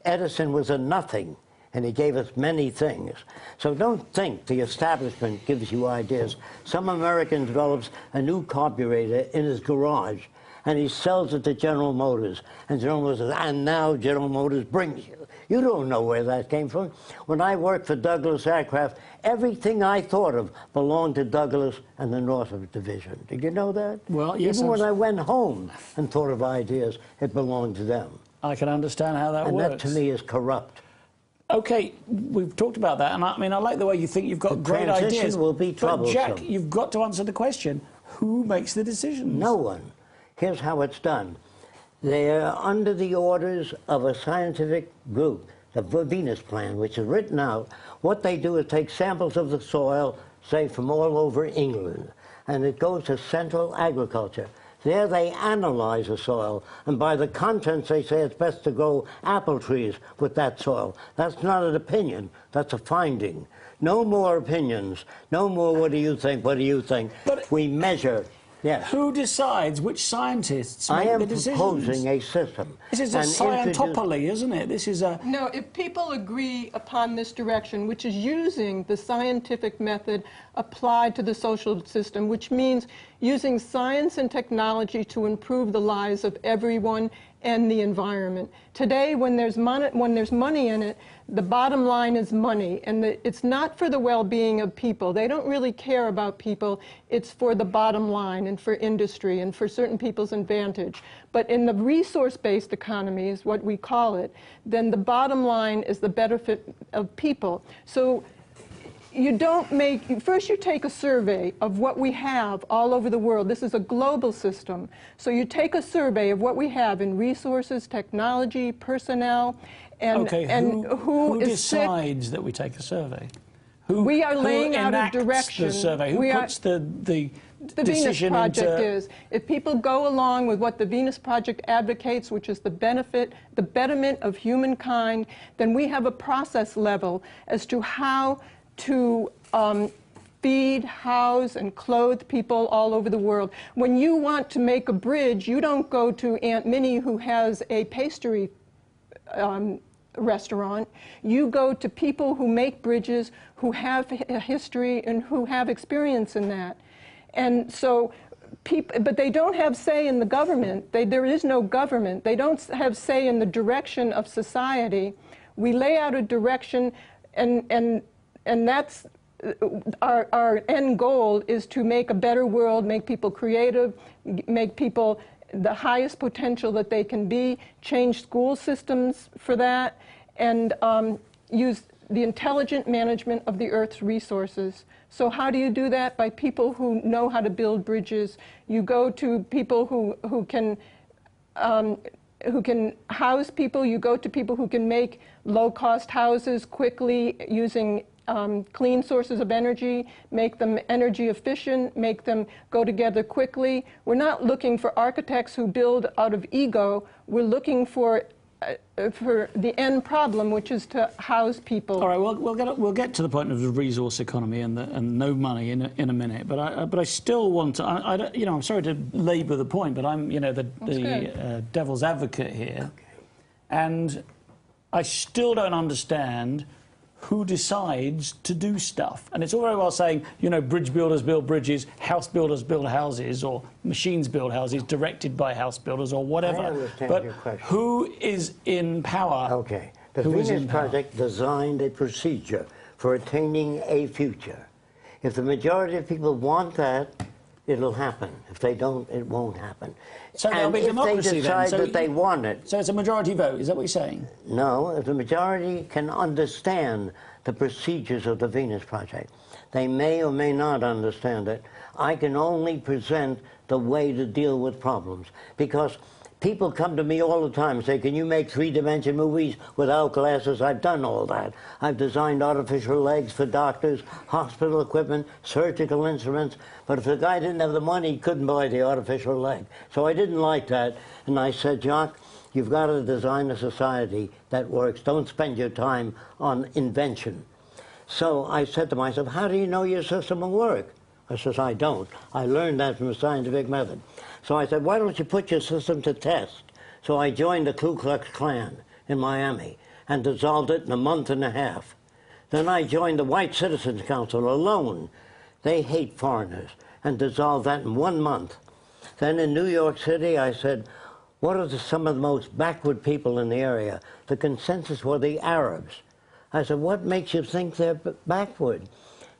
Speaker 2: Edison was a nothing, and he gave us many things. So don't think the establishment gives you ideas. Some American develops a new carburetor in his garage, and he sells it to General Motors. And General Motors says, and now General Motors brings you. You don't know where that came from. When I worked for Douglas Aircraft, everything I thought of belonged to Douglas and the Northrop Division. Did you know that?
Speaker 1: Well, yes.
Speaker 2: Even when I went home and thought of ideas, it belonged to them.
Speaker 1: I can understand how that
Speaker 2: works.
Speaker 1: works.
Speaker 2: And that, to me, is corrupt.
Speaker 1: Okay, we've talked about that, and I mean, I like the way you think you've got great ideas.
Speaker 2: Transition will be troublesome.
Speaker 1: But, Jacque, you've got to answer the question, who makes the decisions?
Speaker 2: No one. Here's how it's done. They're under the orders of a scientific group, the Venus Plan, which is written out. What they do is take samples of the soil, say from all over England, and it goes to Central Agriculture. There they analyze the soil, and by the contents they say it's best to grow apple trees with that soil. That's not an opinion, that's a finding. No more opinions, no more what do you think, what do you think.
Speaker 1: But
Speaker 2: we measure. Yes.
Speaker 1: Who decides which scientists make the decisions?
Speaker 2: I am proposing a system.
Speaker 1: This is a scientopoly, isn't it? This is a...
Speaker 3: No, if people agree upon this direction, which is using the scientific method applied to the social system, which means using science and technology to improve the lives of everyone and the environment. Today, when there's money in it, the bottom line is money, and it's not for the well-being of people. They don't really care about people. It's for the bottom line and for industry and for certain people's advantage. But in the resource-based economy, is what we call it, then the bottom line is the benefit of people. So you don't make, first you take a survey of what we have all over the world. This is a global system. So you take a survey of what we have in resources, technology, personnel, and, who
Speaker 1: decides that we take a survey?
Speaker 3: We are laying out a direction.
Speaker 1: The survey? Who puts the
Speaker 3: Venus Project is. If people go along with what the Venus Project advocates, which is the betterment of humankind, then we have a process level as to how to feed, house, and clothe people all over the world. When you want to make a bridge, you don't go to Aunt Minnie who has a pastry restaurant. You go to people who make bridges, who have a history and who have experience in that. And so but they don't have say in the government. There is no government. They don't have say in the direction of society. We lay out a direction, and that's our end goal is to make a better world, make people creative, make people the highest potential that they can be, change school systems for that, and use the intelligent management of the Earth's resources. So how do you do that? By people who know how to build bridges. You go to people who can house people. You go to people who can make low-cost houses quickly using clean sources of energy, make them energy efficient, make them go together quickly. We're not looking for architects who build out of ego. We're looking for the end problem, which is to house people.
Speaker 1: All right, we'll get to the point of the resource economy and no money in a minute. But I still want to. I'm sorry to labour the point, but I'm the devil's advocate here, and I still don't understand who decides to do stuff. And it's all very well saying, you know, bridge builders build bridges, house builders build houses, or machines build houses directed by house builders, or whatever.
Speaker 2: I understand
Speaker 1: but
Speaker 2: your question.
Speaker 1: who is in power?
Speaker 2: Okay. The Venus Project designed a procedure for attaining a future. If the majority of people want that, it'll happen. If they don't, it won't happen.
Speaker 1: So there'll be democracy
Speaker 2: if they decide
Speaker 1: then.
Speaker 2: that they want it...
Speaker 1: So it's a majority vote, is that what you're saying?
Speaker 2: No, if the majority can understand the procedures of the Venus Project, they may or may not understand it. I can only present the way to deal with problems. Because people come to me all the time and say, can you make three-dimension movies without glasses? I've done all that. I've designed artificial legs for doctors, hospital equipment, surgical instruments. But if the guy didn't have the money, he couldn't buy the artificial leg. So I didn't like that. And I said, Jacque, you've got to design a society that works. Don't spend your time on invention. So I said to myself, how do you know your system will work? I says, I don't. I learned that from a scientific method. So I said, why don't you put your system to test? So I joined the Ku Klux Klan in Miami and dissolved it in a month and a half. Then I joined the White Citizens Council alone. They hate foreigners, and dissolved that in 1 month. Then in New York City, I said, what are some of the most backward people in the area? The consensus were the Arabs. I said, what makes you think they're backward?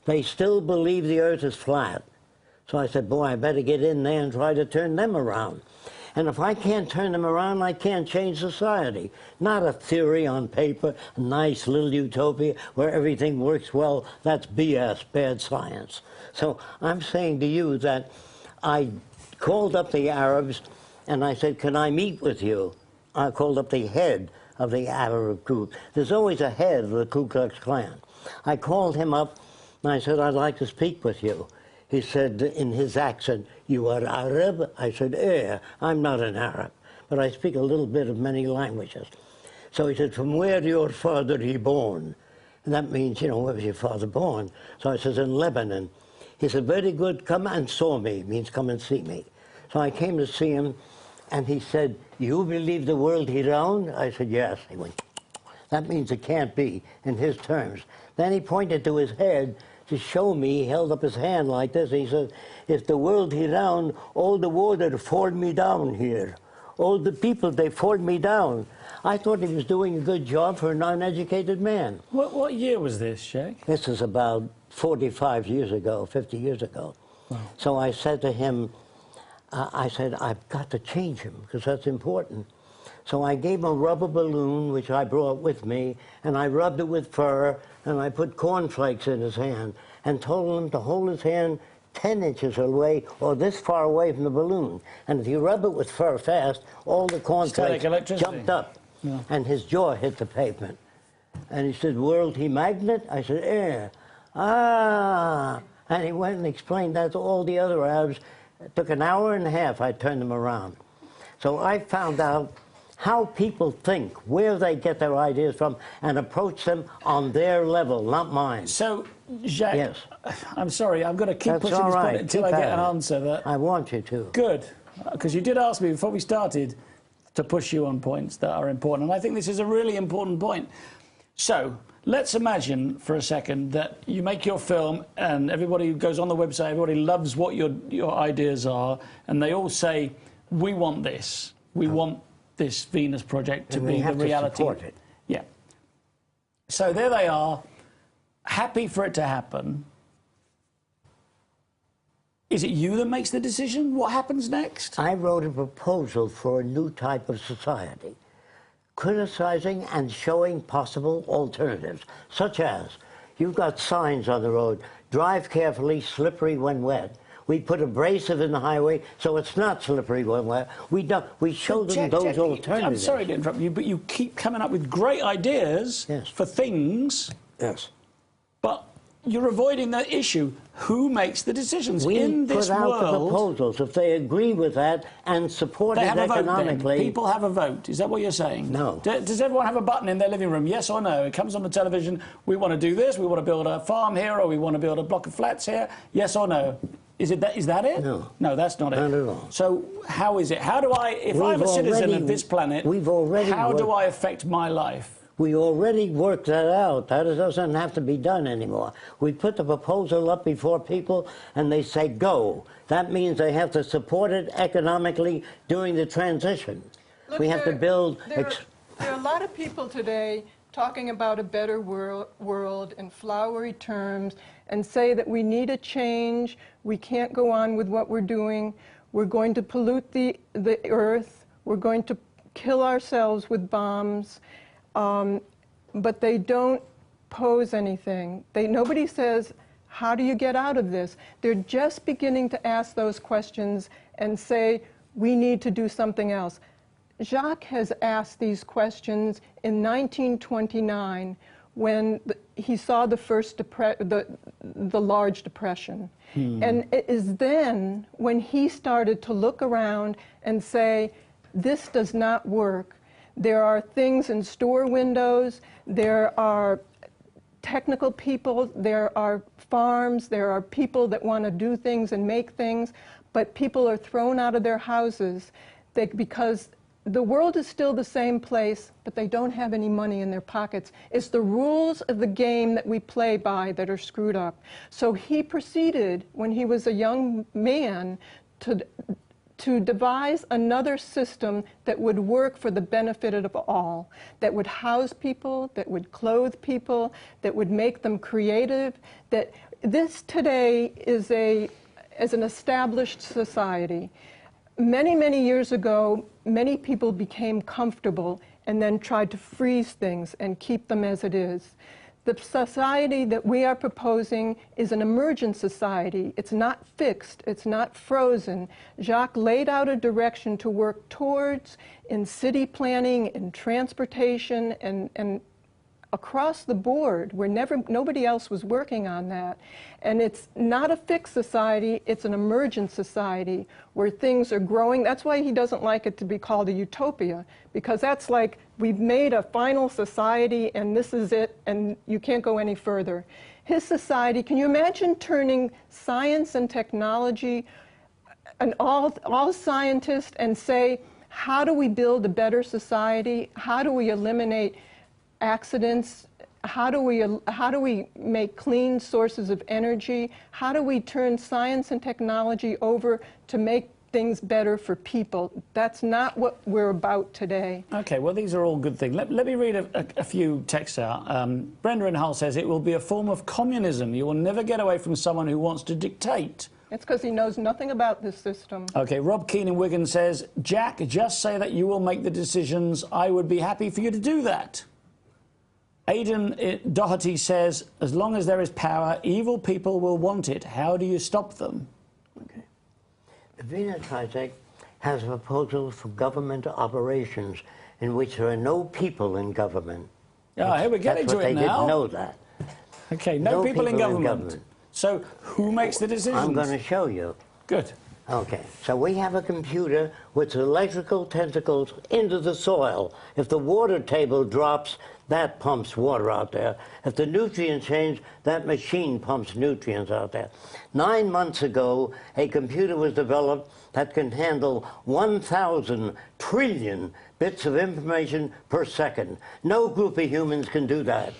Speaker 2: They still believe the earth is flat. So I said, boy, I better get in there and try to turn them around. And if I can't turn them around, I can't change society. Not a theory on paper, a nice little utopia where everything works well. That's BS, bad science. So I'm saying to you that I called up the Arabs and I said, can I meet with you? I called up the head of the Arab group. There's always a head of the Ku Klux Klan. I called him up and I said, I'd like to speak with you. He said in his accent, you are Arab? I said, I'm not an Arab, but I speak a little bit of many languages. So he said, from where your father he born? And that means, you know, where was your father born? So I said, in Lebanon. He said, very good, come and saw me, means come and see me. So I came to see him, and he said, you believe the world he round? I said, yes. He went, that means it can't be, in his terms. Then he pointed to his head, to show me, he held up his hand like this. He said, if the world he round, all the water fall me down here. All the people, they fall me down. I thought he was doing a good job for a non-educated man.
Speaker 1: What year was this, Jacque?
Speaker 2: This is about 45 years ago, 50 years ago. Wow. So I said to him, I said, I've got to change him, because that's important. So I gave him a rubber balloon, which I brought with me, and I rubbed it with fur, and I put cornflakes in his hand, and told him to hold his hand 10 inches away, or this far away from the balloon. And if you rub it with fur fast, all the cornflakes jumped up, and his jaw hit the pavement. And he said, world he magnet? I said, yeah. Ah. And he went and explained that to all the other Arabs. It took an hour and a half, I turned them around. So I found out how people think, where they get their ideas from, and approach them on their level, not mine.
Speaker 1: So, Jacque,
Speaker 2: yes.
Speaker 1: I'm sorry, I'm going to keep pushing this point until I get an answer. That
Speaker 2: I want you to.
Speaker 1: Good, because you did ask me before we started to push you on points that are important, and I think this is a really important point. So, let's imagine for a second that you make your film and everybody goes on the website, everybody loves what your ideas are, and they all say, we want this, we want this Venus project to be the reality.
Speaker 2: To support it.
Speaker 1: Yeah. So there they are, happy for it to happen. Is it you that makes the decision? What happens next?
Speaker 2: I wrote a proposal for a new type of society, criticizing and showing possible alternatives, such as, you've got signs on the road, drive carefully, slippery when wet. We put abrasive in the highway so it's not slippery when wet. We show them those alternatives.
Speaker 1: I'm sorry to interrupt you, but you keep coming up with great ideas for things.
Speaker 2: Yes.
Speaker 1: But you're avoiding the issue. Who makes the decisions
Speaker 2: in this world? We put out the proposals. If they agree with that and support it economically...
Speaker 1: People have a vote. Is that what you're saying?
Speaker 2: No.
Speaker 1: Does everyone have a button in their living room, yes or no? It comes on the television, we want to do this, we want to build a farm here, or we want to build a block of flats here, yes or no? Is that it?
Speaker 2: No.
Speaker 1: No, that's not it.
Speaker 2: Not at all.
Speaker 1: So how is it? How do I, if I'm a citizen of this planet, how do I affect my life?
Speaker 2: We already worked that out. That doesn't have to be done anymore. We put the proposal up before people, and they say go. That means they have to support it economically during the transition.
Speaker 3: Look,
Speaker 2: we have to build...
Speaker 3: There are a lot of people today talking about a better world in flowery terms and say that we need a change, we can't go on with what we're doing, we're going to pollute the earth, we're going to kill ourselves with bombs. But they don't pose anything. Nobody says, how do you get out of this? They're just beginning to ask those questions and say, we need to do something else. Jacque has asked these questions in 1929 when he saw the first the large depression. And it is then when he started to look around and say, this does not work. There are things in store windows, there are technical people, there are farms, there are people that want to do things and make things, but people are thrown out of their houses because the world is still the same place, but they don't have any money in their pockets. It's the rules of the game that we play by that are screwed up. So he proceeded, when he was a young man, to devise another system that would work for the benefit of all, that would house people, that would clothe people, that would make them creative. That this today is an established society. Many, many years ago, many people became comfortable and then tried to freeze things and keep them as it is. The society that we are proposing is an emergent society. It's not fixed, it's not frozen. Jacque laid out a direction to work towards in city planning, in transportation, and across the board where nobody else was working on that. And it's not a fixed society, it's an emergent society where things are growing. That's why he doesn't like it to be called a utopia, because that's like, we've made a final society and this is it and you can't go any further. His society, can you imagine turning science and technology and all scientists and say, how do we build a better society? How do we eliminate accidents? How do we make clean sources of energy? How do we turn science and technology over to make things better for people? That's not what we're about today.
Speaker 1: Okay, well, these are all good things. Let me read a few texts out. Brenda in Hull says, it will be a form of communism. You will never get away from someone who wants to dictate.
Speaker 3: It's because he knows nothing about this system.
Speaker 1: Okay, Rob Keane in Wigan says, Jacque, just say that you will make the decisions. I would be happy for you to do that. Aidan Doherty says, as long as there is power, evil people will want it. How do you stop them?
Speaker 2: Okay. The Vienna Project has a proposal for government operations in which there are no people in government.
Speaker 1: Oh, here we're getting to it now.
Speaker 2: They didn't know that.
Speaker 1: Okay, no people in government. So who makes the decisions?
Speaker 2: I'm going to show you.
Speaker 1: Good.
Speaker 2: Okay, so we have a computer with electrical tentacles into the soil. If the water table drops, that pumps water out there. If the nutrients change, that machine pumps nutrients out there. 9 months ago, a computer was developed that can handle 1,000 trillion bits of information per second. No group of humans can do that.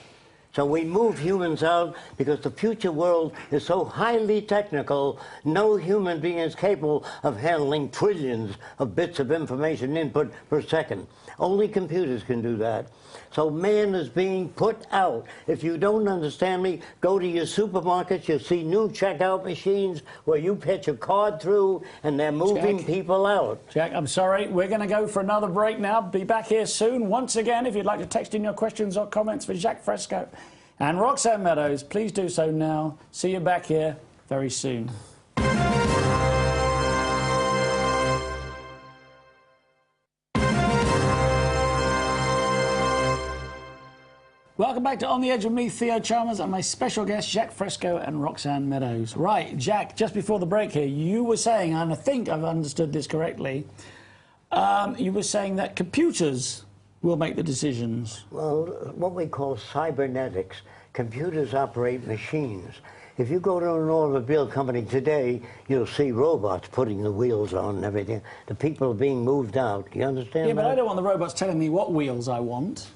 Speaker 2: So we move humans out because the future world is so highly technical, no human being is capable of handling trillions of bits of information input per second. Only computers can do that. So man is being put out. If you don't understand me, go to your supermarkets, you'll see new checkout machines where you put your card through and they're moving people out.
Speaker 1: Jacque, I'm sorry, we're going to go for another break now. Be back here soon. Once again, if you'd like to text in your questions or comments for Jacque Fresco and Roxanne Meadows, please do so now. See you back here very soon. Welcome back to On the Edge with me, Theo Chalmers, and my special guests, Jacque Fresco and Roxanne Meadows. Right, Jacque, just before the break here, you were saying, and I think I've understood this correctly, you were saying that computers will make the decisions.
Speaker 2: Well, what we call cybernetics. Computers operate machines. If you go to an automobile company today, you'll see robots putting the wheels on and everything. The people are being moved out. You understand that?
Speaker 1: Yeah, but I don't want the robots telling me what wheels I want.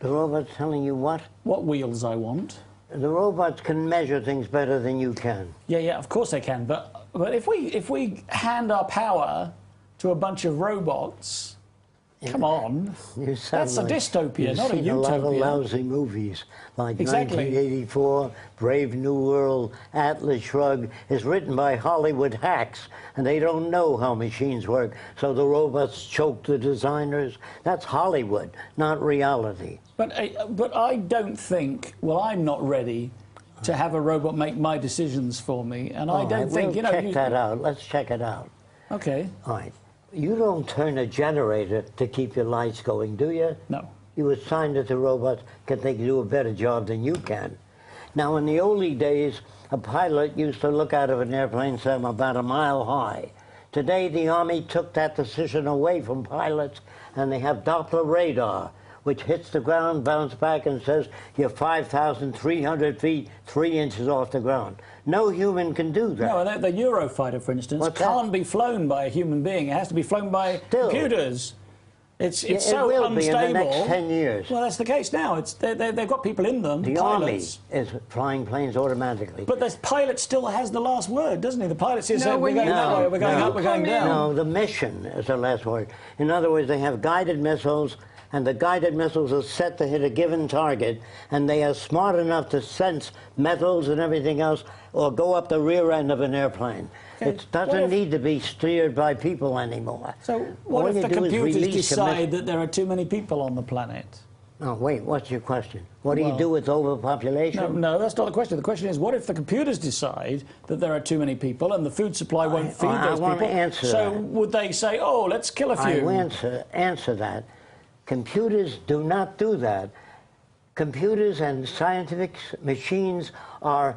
Speaker 2: The robot's telling you what?
Speaker 1: What wheels I want.
Speaker 2: The robots can measure things better than you can.
Speaker 1: Yeah, of course they can. But if we hand our power to a bunch of robots, come on, that's a dystopia, not a utopia.
Speaker 2: You've seen a lot of lousy movies, like
Speaker 1: Exactly.
Speaker 2: 1984, Brave New World, Atlas Shrugged, is written by Hollywood hacks, and they don't know how machines work, so the robots choke the designers. That's Hollywood, not reality.
Speaker 1: But I don't think, well, I'm not ready to have a robot make my decisions for me, and I don't think,
Speaker 2: we'll check that out. Let's check it out.
Speaker 1: Okay.
Speaker 2: All right. You don't turn a generator to keep your lights going, do you?
Speaker 1: No.
Speaker 2: You assign it to robots because they can do a better job than you can. Now, in the early days, a pilot used to look out of an airplane, say, about a mile high. Today, the Army took that decision away from pilots, and they have Doppler radar, which hits the ground, bounces back, and says you're 5,300 feet, 3 inches off the ground. No human can do that.
Speaker 1: No, the Eurofighter, for instance, can't be flown by a human being. It has to be flown by computers. It's so
Speaker 2: will
Speaker 1: unstable.
Speaker 2: Be in the next 10 years.
Speaker 1: Well, that's the case now. They've got people in them.
Speaker 2: The
Speaker 1: pilots.
Speaker 2: Army is flying planes automatically.
Speaker 1: But the pilot still has the last word, doesn't he? The pilot says, we're going that way, we're going up, we're going down.
Speaker 2: No, the mission is the last word. In other words, they have guided missiles, and the guided missiles are set to hit a given target, and they are smart enough to sense metals and everything else, or go up the rear end of an airplane. Okay. It doesn't need to be steered by people anymore.
Speaker 1: So what if the computers decide that there are too many people on the planet?
Speaker 2: Oh, wait, what's your question? What do you do with overpopulation?
Speaker 1: No, that's not the question. The question is, what if the computers decide that there are too many people and the food supply won't feed those people?
Speaker 2: I want to answer that.
Speaker 1: So would they say, oh, let's kill a few?
Speaker 2: I will answer that. Computers do not do that. Computers and scientific machines are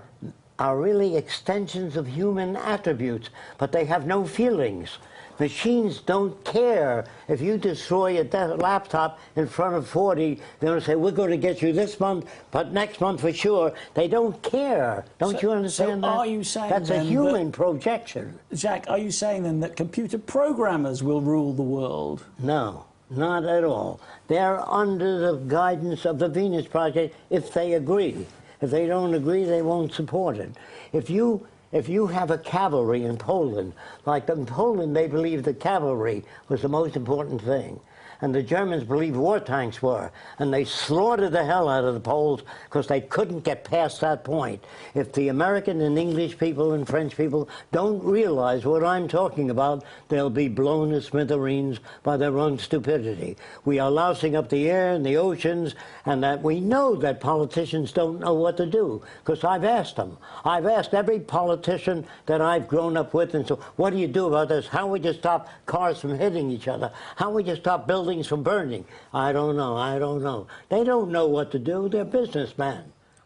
Speaker 2: really extensions of human attributes, but they have no feelings. Machines don't care if you destroy a laptop in front of 40. They're going to say, we're going to get you this month, but next month for sure. They don't care. Don't you understand that?
Speaker 1: Are you saying
Speaker 2: that's a human projection?
Speaker 1: Jacque, are you saying then that computer programmers will rule the world?
Speaker 2: No, not at all. They're under the guidance of the Venus Project if they agree. If they don't agree, they won't support it. If you have a cavalry in Poland, like in Poland, they believed the cavalry was the most important thing. And the Germans believed war tanks were. And they slaughtered the hell out of the Poles because they couldn't get past that point. If the American and English people and French people don't realize what I'm talking about, they'll be blown to smithereens by their own stupidity. We are lousing up the air and the oceans, and that we know that politicians don't know what to do, because I've asked them. I've asked every politician that I've grown up with, and so, what do you do about this? How would you stop cars from hitting each other? How would you stop buildings from burning? I don't know. I don't know. They don't know what to do. They're businessmen.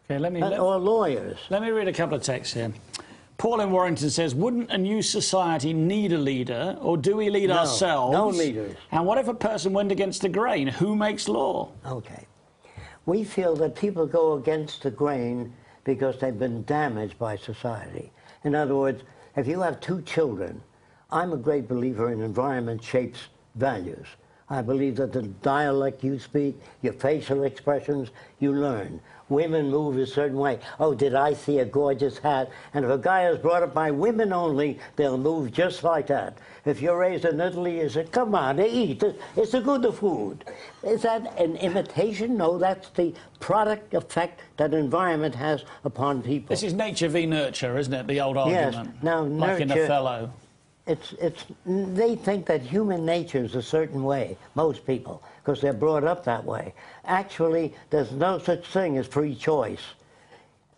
Speaker 1: Okay,
Speaker 2: or lawyers.
Speaker 1: Let me read a couple of texts here. Paul in Warrington says, wouldn't a new society need a leader, or do we lead ourselves?
Speaker 2: No leaders.
Speaker 1: And what if a person went against the grain? Who makes law?
Speaker 2: Okay. We feel that people go against the grain because they've been damaged by society. In other words, if you have 2 children, I'm a great believer in environment shapes values. I believe that the dialect you speak, your facial expressions, you learn. Women move a certain way. Oh, did I see a gorgeous hat? And if a guy is brought up by women only, they'll move just like that. If you're raised in Italy, you say, come on, eat. It's a good food. Is that an imitation? No, that's the product effect that environment has upon people.
Speaker 1: This is nature v nurture, isn't it? The old argument.
Speaker 2: Yes. Now,
Speaker 1: like in Othello.
Speaker 2: They think that human nature is a certain way, most people, because they're brought up that way. Actually, there's no such thing as free choice.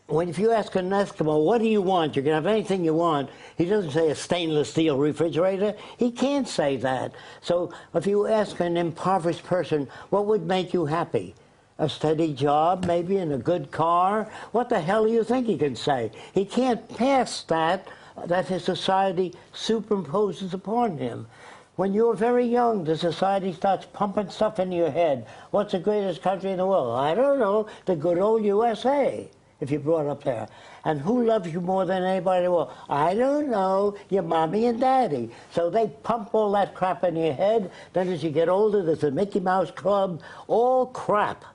Speaker 2: If you ask an Eskimo, what do you want? You can have anything you want. He doesn't say a stainless steel refrigerator. He can't say that. So if you ask an impoverished person, what would make you happy? A steady job, maybe, and a good car? What the hell do you think he can say? He can't pass that his society superimposes upon him. When you're very young, the society starts pumping stuff into your head. What's the greatest country in the world? I don't know, the good old USA, if you're brought up there. And who loves you more than anybody in the world? I don't know, your mommy and daddy. So they pump all that crap in your head. Then as you get older, there's a Mickey Mouse Club, all crap.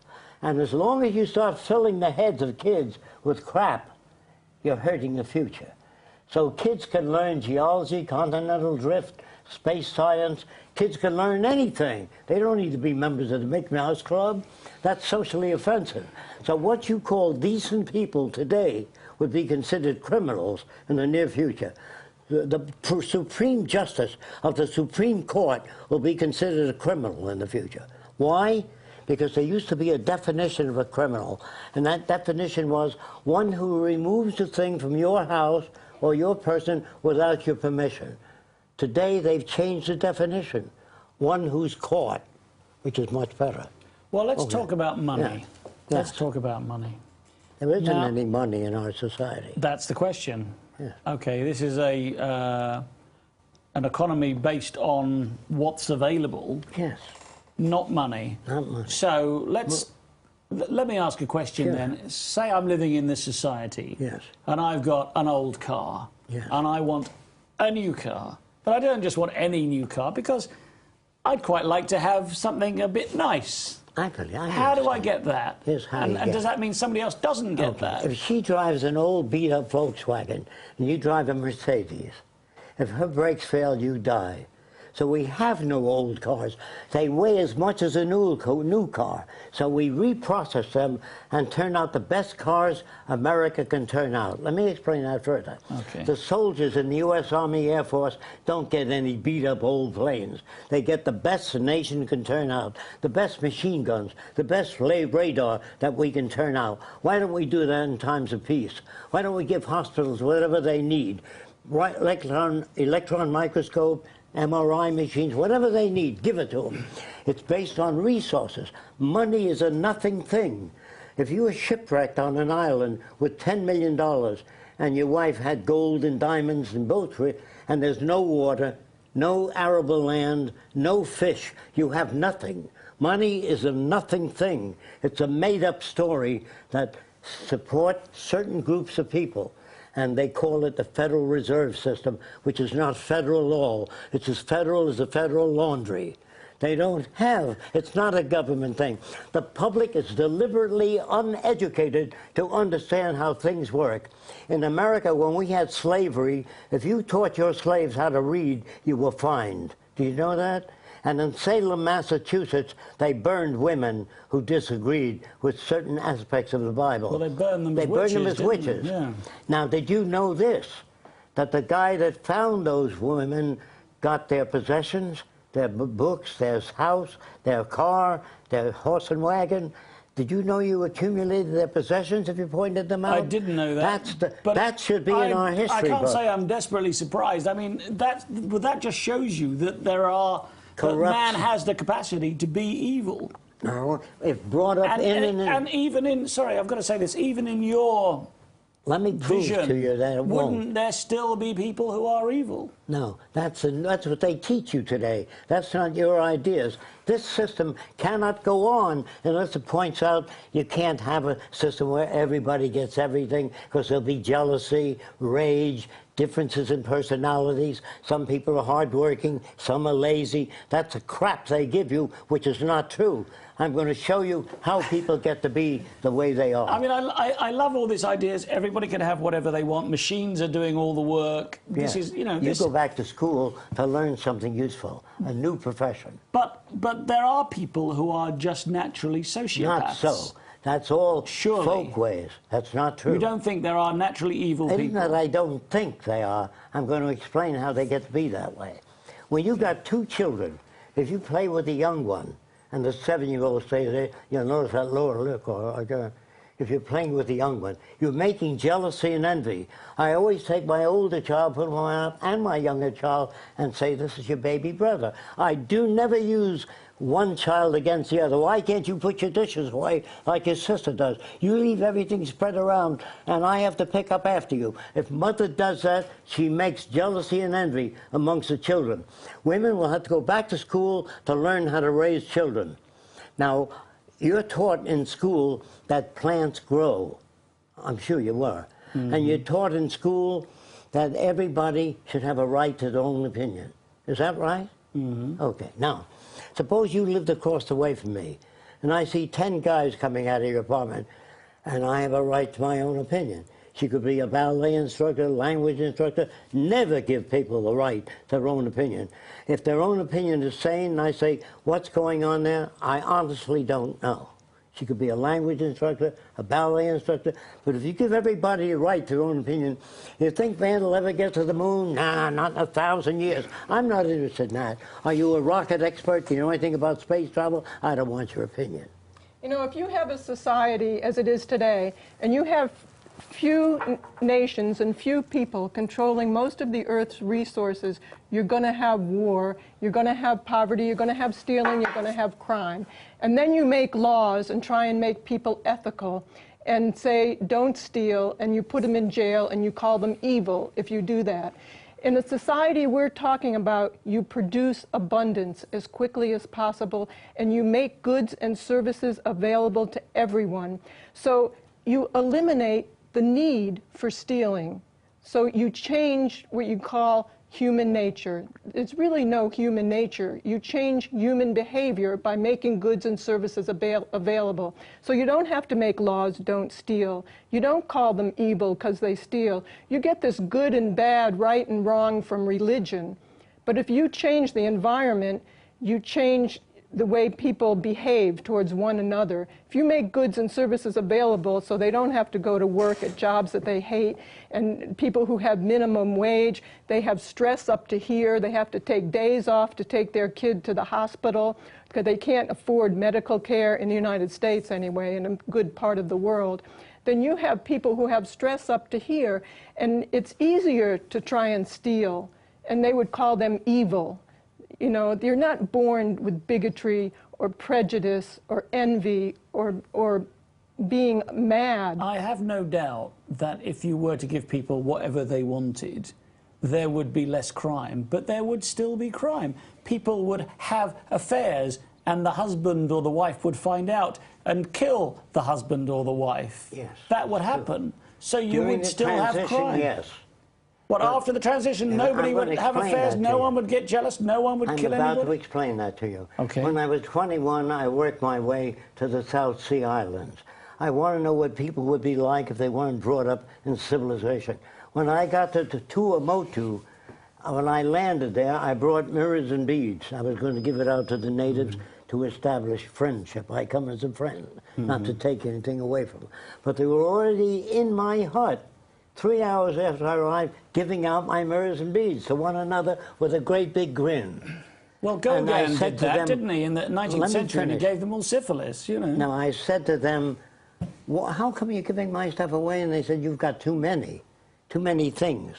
Speaker 2: And as long as you start filling the heads of kids with crap, you're hurting the future. So kids can learn geology, continental drift, space science. Kids can learn anything. They don't need to be members of the Mickey Mouse Club. That's socially offensive. So what you call decent people today would be considered criminals in the near future. The Supreme Justice of the Supreme Court will be considered a criminal in the future. Why? Because there used to be a definition of a criminal, and that definition was one who removes the thing from your house or your person without your permission. Today, they've changed the definition. One who's caught, which is much better.
Speaker 1: Well, let's talk about money.
Speaker 2: Yeah.
Speaker 1: Let's talk about money.
Speaker 2: There isn't any money in our society.
Speaker 1: That's the question.
Speaker 2: Yeah.
Speaker 1: Okay, this is an economy based on what's available.
Speaker 2: Yes.
Speaker 1: Not money.
Speaker 2: Not money.
Speaker 1: So let me ask a question then. Say I'm living in this society.
Speaker 2: Yes.
Speaker 1: And I've got an old car.
Speaker 2: Yes.
Speaker 1: And I want a new car. But I don't just want any new car, because I'd quite like to have something a bit nice. How do I get that?
Speaker 2: Here's how you
Speaker 1: and does that mean somebody else doesn't get that?
Speaker 2: If she drives an old beat-up Volkswagen and you drive a Mercedes, if her brakes fail, you die. So we have no old cars. They weigh as much as a new car. So we reprocess them and turn out the best cars America can turn out. Let me explain that further.
Speaker 1: Okay.
Speaker 2: The soldiers in the U.S. Army Air Force don't get any beat-up old planes. They get the best the nation can turn out, the best machine guns, the best radar that we can turn out. Why don't we do that in times of peace? Why don't we give hospitals whatever they need? Right, electron microscope, MRI machines, whatever they need, give it to them. It's based on resources. Money is a nothing thing. If you were shipwrecked on an island with $10 million and your wife had gold and diamonds and boats, and there's no water, no arable land, no fish, you have nothing. Money is a nothing thing. It's a made-up story that supports certain groups of people. And they call it the Federal Reserve System, which is not federal law. It's as federal as the federal laundry. They don't have, it's not a government thing. The public is deliberately uneducated to understand how things work. In America, when we had slavery, if you taught your slaves how to read, you were fined. Do you know that? And in Salem, Massachusetts, they burned women who disagreed with certain aspects of the Bible.
Speaker 1: Well, they burned them
Speaker 2: as witches.
Speaker 1: Yeah.
Speaker 2: Now, did you know this? That the guy that found those women got their possessions, their books, their house, their car, their horse and wagon. Did you know you accumulated their possessions if you pointed them out?
Speaker 1: I didn't know that.
Speaker 2: That should be in our history book.
Speaker 1: I can't say I'm desperately surprised. I mean, that just shows you that there are... That man has the capacity to be evil.
Speaker 2: No, if brought up
Speaker 1: and even in, sorry, I've got to say this, even in your
Speaker 2: Let me prove
Speaker 1: vision,
Speaker 2: to you that it
Speaker 1: wouldn't
Speaker 2: won't.
Speaker 1: there still be people who are evil?
Speaker 2: No, that's what they teach you today. That's not your ideas. This system cannot go on unless it points out you can't have a system where everybody gets everything, because there'll be jealousy, rage, differences in personalities. Some people are hardworking, some are lazy. That's a crap they give you, which is not true. I'm going to show you how people get to be the way they are.
Speaker 1: I mean, I love all these ideas. Everybody can have whatever they want. Machines are doing all the work. This is, you know...
Speaker 2: You go back to school to learn something useful, a new profession.
Speaker 1: But there are people who are just naturally sociopaths.
Speaker 2: Not so. That's all
Speaker 1: Surely.
Speaker 2: folk ways. That's not true.
Speaker 1: You don't think there are naturally evil people?
Speaker 2: Isn't that I don't think they are. I'm going to explain how they get to be that way. When you've got two children, if you play with the young one, and the 7-year-old stays there, you'll notice that lower lip, or if you're playing with the young one, you're making jealousy and envy. I always take my older child, put him on, and my younger child, and say, this is your baby brother. I do never use one child against the other. Why can't you put your dishes away like your sister does? You leave everything spread around, and I have to pick up after you. If mother does that, she makes jealousy and envy amongst the children. Women will have to go back to school to learn how to raise children. Now, you're taught in school that plants grow. I'm sure you were. Mm-hmm. And you're taught in school that everybody should have a right to their own opinion. Is that right? Mm-hmm. Okay. Now, suppose you lived across the way from me, and I see 10 guys coming out of your apartment, and I have a right to my own opinion. She could be a ballet instructor, language instructor. Never give people the right to their own opinion. If their own opinion is sane, and I say, what's going on there? I honestly don't know. She could be a language instructor, a ballet instructor, but if you give everybody a right to their own opinion, you think man will ever get to the moon? Nah, not in 1,000 years. I'm not interested in that. Are you a rocket expert? Do you know anything about space travel? I don't want your opinion.
Speaker 3: You know, if you have a society as it is today, and you have few nations and few people controlling most of the Earth's resources, you're going to have war, you're going to have poverty, you're going to have stealing, you're going to have crime. And then you make laws and try and make people ethical and say, don't steal, and you put them in jail and you call them evil if you do that. In the society we're talking about, you produce abundance as quickly as possible, and you make goods and services available to everyone. So you eliminate the need for stealing. So you change what you call human nature. It's really no human nature. You change human behavior by making goods and services available. So you don't have to make laws, don't steal. You don't call them evil because they steal. You get this good and bad, right and wrong from religion. But if you change the environment, you change the way people behave towards one another. If you make goods and services available so they don't have to go to work at jobs that they hate, and people who have minimum wage, they have stress up to here, they have to take days off to take their kid to the hospital because they can't afford medical care in the United States anyway, in a good part of the world, then you have people who have stress up to here, and it's easier to try and steal, and they would call them evil. You know, you're not born with bigotry or prejudice or envy or being mad.
Speaker 1: I have no doubt that if you were to give people whatever they wanted, there would be less crime, but there would still be crime. People would have affairs, and the husband or the wife would find out and kill the husband or the wife.
Speaker 2: Yes,
Speaker 1: that would happen. So you
Speaker 2: During
Speaker 1: would
Speaker 2: the
Speaker 1: still have crime.
Speaker 2: Yes.
Speaker 1: But after the transition, nobody would have affairs, no one would get jealous, no one would kill anybody?
Speaker 2: I'm about to explain that to you.
Speaker 1: Okay.
Speaker 2: When I was 21, I worked my way to the South Sea Islands. I want to know what people would be like if they weren't brought up in civilization. When I got to Tuamotu, when I landed there, I brought mirrors and beads. I was going to give it out to the natives to establish friendship. I come as a friend, not to take anything away from them. But they were already in my hut 3 hours after I arrived, giving out my mirrors and beads to one another with a great big grin.
Speaker 1: Well, Gauguin did that, didn't he, in the 19th century, and he gave them all syphilis, you know.
Speaker 2: Now, I said to them, well, how come you're giving my stuff away? And they said, you've got too many things.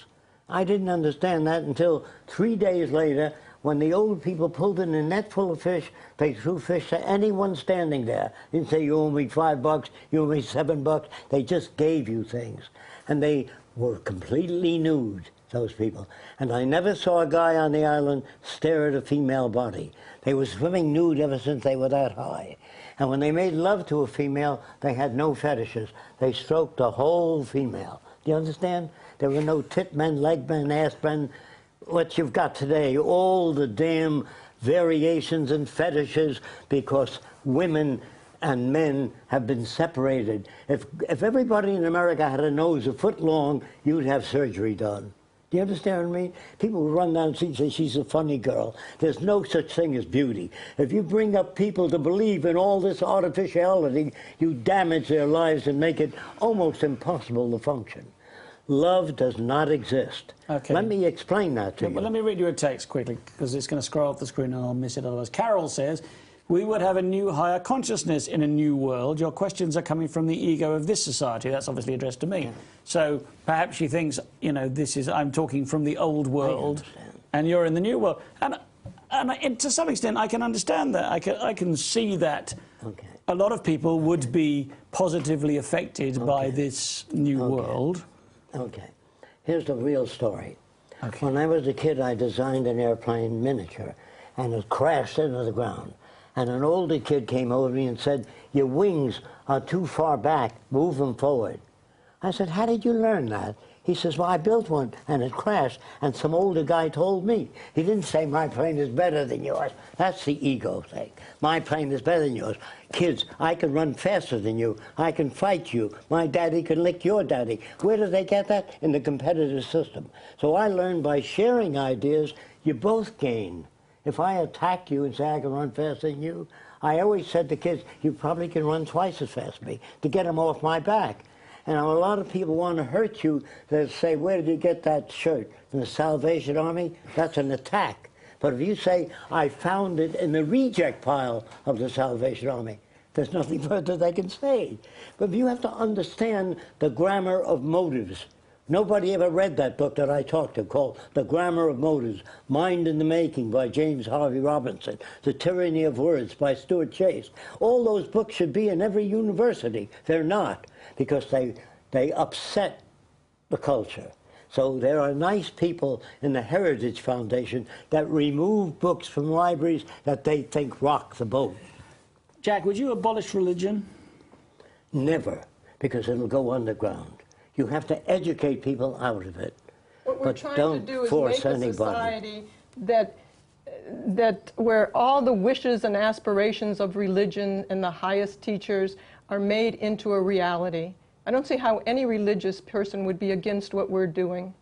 Speaker 2: I didn't understand that until 3 days later, when the old people pulled in a net full of fish, they threw fish to anyone standing there. They didn't say, you owe me $5, you owe me $7. They just gave you things. And they were completely nude, those people. And I never saw a guy on the island stare at a female body. They were swimming nude ever since they were that high. And when they made love to a female, they had no fetishes. They stroked the whole female. Do you understand? There were no tit men, leg men, ass men. What you've got today, all the damn variations and fetishes, because women and men have been separated. If everybody in America had a nose a foot long, you'd have surgery done. Do you understand what I mean? People would run down the street and say, she's a funny girl. There's no such thing as beauty. If you bring up people to believe in all this artificiality, you damage their lives and make it almost impossible to function. Love does not exist.
Speaker 1: Okay.
Speaker 2: Let me explain that to you.
Speaker 1: Well, let me read you a text quickly, because it's going to scroll off the screen and I'll miss it otherwise. Carol says, we would have a new higher consciousness in a new world. Your questions are coming from the ego of this society. That's obviously addressed to me. Yeah. So perhaps she thinks, you know, I'm talking from the old world and you're in the new world. And to some extent, I can understand that. I can see that a lot of people would be positively affected by this new world.
Speaker 2: Okay. Here's the real story.
Speaker 1: Okay.
Speaker 2: When I was a kid, I designed an airplane miniature, and it crashed into the ground. And an older kid came over to me and said, your wings are too far back, move them forward. I said, how did you learn that? He says, well, I built one, and it crashed, and some older guy told me. He didn't say, my plane is better than yours. That's the ego thing. My plane is better than yours. Kids, I can run faster than you. I can fight you. My daddy can lick your daddy. Where do they get that? In the competitive system. So I learned by sharing ideas, you both gain. If I attack you and say I can run faster than you, I always said to kids, you probably can run twice as fast as me, to get them off my back. And a lot of people want to hurt you. They say, where did you get that shirt? From the Salvation Army? That's an attack. But if you say, I found it in the reject pile of the Salvation Army, there's nothing further they can say. But you have to understand the grammar of motives. Nobody ever read that book that I talked to called The Grammar of Motives, Mind in the Making by James Harvey Robinson, The Tyranny of Words by Stuart Chase. All those books should be in every university. They're not, because they upset the culture. So there are nice people in the Heritage Foundation that remove books from libraries that they think rock the boat.
Speaker 1: Jacque, would you abolish religion?
Speaker 2: Never, because it'll go underground. You have to educate people out of it.
Speaker 3: What we're
Speaker 2: but
Speaker 3: trying
Speaker 2: don't
Speaker 3: to do is
Speaker 2: force
Speaker 3: make a
Speaker 2: anybody.
Speaker 3: society that where all the wishes and aspirations of religion and the highest teachers are made into a reality. I don't see how any religious person would be against what we're doing.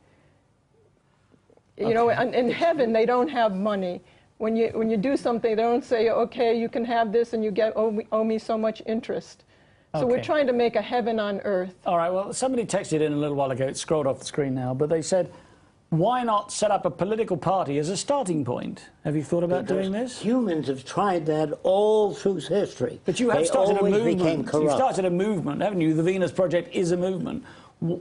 Speaker 3: You know, in heaven, they don't have money. When you do something, they don't say, okay, you can have this and you owe me so much interest. So we're trying to make a heaven on earth.
Speaker 1: All right, well, somebody texted in a little while ago, it scrolled off the screen now, but they said, why not set up a political party as a starting point? Have you thought about doing this?
Speaker 2: Humans have tried that all through history.
Speaker 1: But you have started a movement.
Speaker 2: You've
Speaker 1: started a movement, haven't you? The Venus Project is a movement. I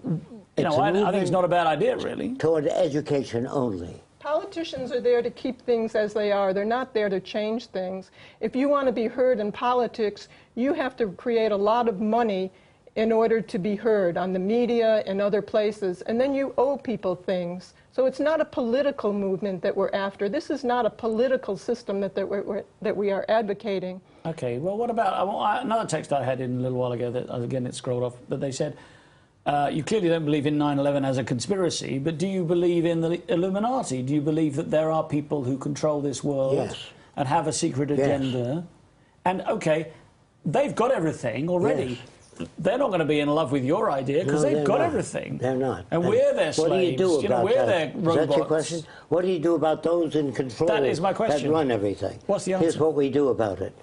Speaker 1: think it's not a bad idea, really.
Speaker 2: Toward education only.
Speaker 3: Politicians are there to keep things as they are. They're not there to change things. If you want to be heard in politics, you have to create a lot of money in order to be heard on the media and other places, and then you owe people things. So it's not a political movement that we're after. This is not a political system that we are advocating.
Speaker 1: Okay, well, what about another text I had in a little while ago that, again, it scrolled off, but they said, you clearly don't believe in 9/11 as a conspiracy, but do you believe in the Illuminati? Do you believe that there are people who control this world and have a secret agenda? And, okay, they've got everything already. Yes. They're not going to be in love with your idea because they've got everything.
Speaker 2: They're not.
Speaker 1: And we're their slaves.
Speaker 2: What do you do about
Speaker 1: we're
Speaker 2: that?
Speaker 1: their robots.
Speaker 2: Is that your question? What do you do about those in control
Speaker 1: that is my question.
Speaker 2: that run everything?
Speaker 1: What's the answer?
Speaker 2: Here's what we do about it.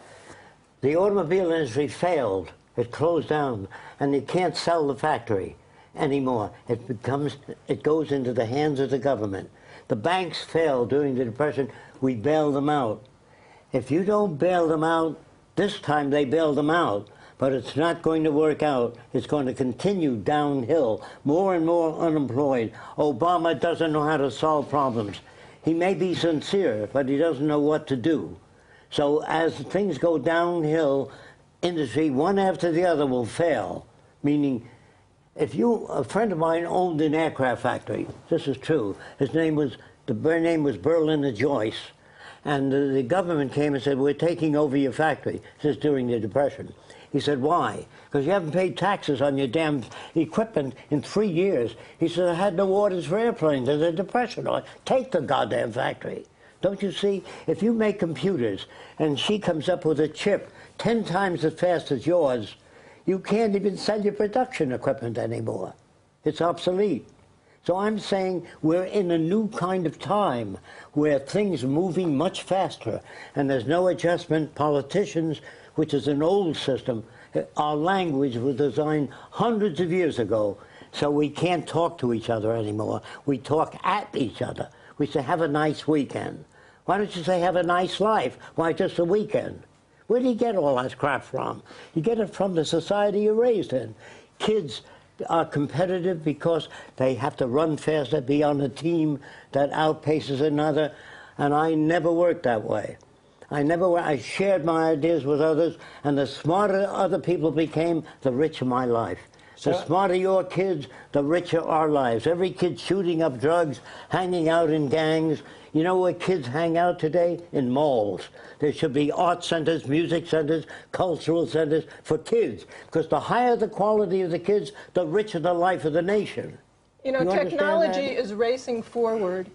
Speaker 2: The automobile industry failed. It closed down, and you can't sell the factory anymore. It goes into the hands of the government. The banks failed during the Depression. We bailed them out. If you don't bail them out, this time they bailed them out, but it's not going to work out. It's going to continue downhill. More and more unemployed. Obama doesn't know how to solve problems. He may be sincere, but he doesn't know what to do. So as things go downhill, industry, one after the other, will fail. Meaning, a friend of mine owned an aircraft factory. This is true. The name was Berliner Joyce. And the government came and said, we're taking over your factory. This is during the Depression. He said, why? Because you haven't paid taxes on your damn equipment in 3 years. He said, I had no orders for airplanes. There's a Depression. Take the goddamn factory. Don't you see? If you make computers and she comes up with a chip 10 times as fast as yours, you can't even sell your production equipment anymore. It's obsolete. So I'm saying we're in a new kind of time where things are moving much faster and there's no adjustment. Politicians, which is an old system, our language was designed hundreds of years ago, so we can't talk to each other anymore. We talk at each other. We say, have a nice weekend. Why don't you say, have a nice life? Why just a weekend? Where do you get all that crap from? You get it from the society you're raised in. Kids are competitive because they have to run faster, be on a team that outpaces another, and I never worked that way. I shared my ideas with others, and the smarter other people became, the richer my life. The smarter your kids, the richer our lives. Every kid shooting up drugs, hanging out in gangs. You know where kids hang out today? In malls. There should be art centers, music centers, cultural centers for kids. Because the higher the quality of the kids, the richer the life of the nation.
Speaker 3: You know, technology is racing forward,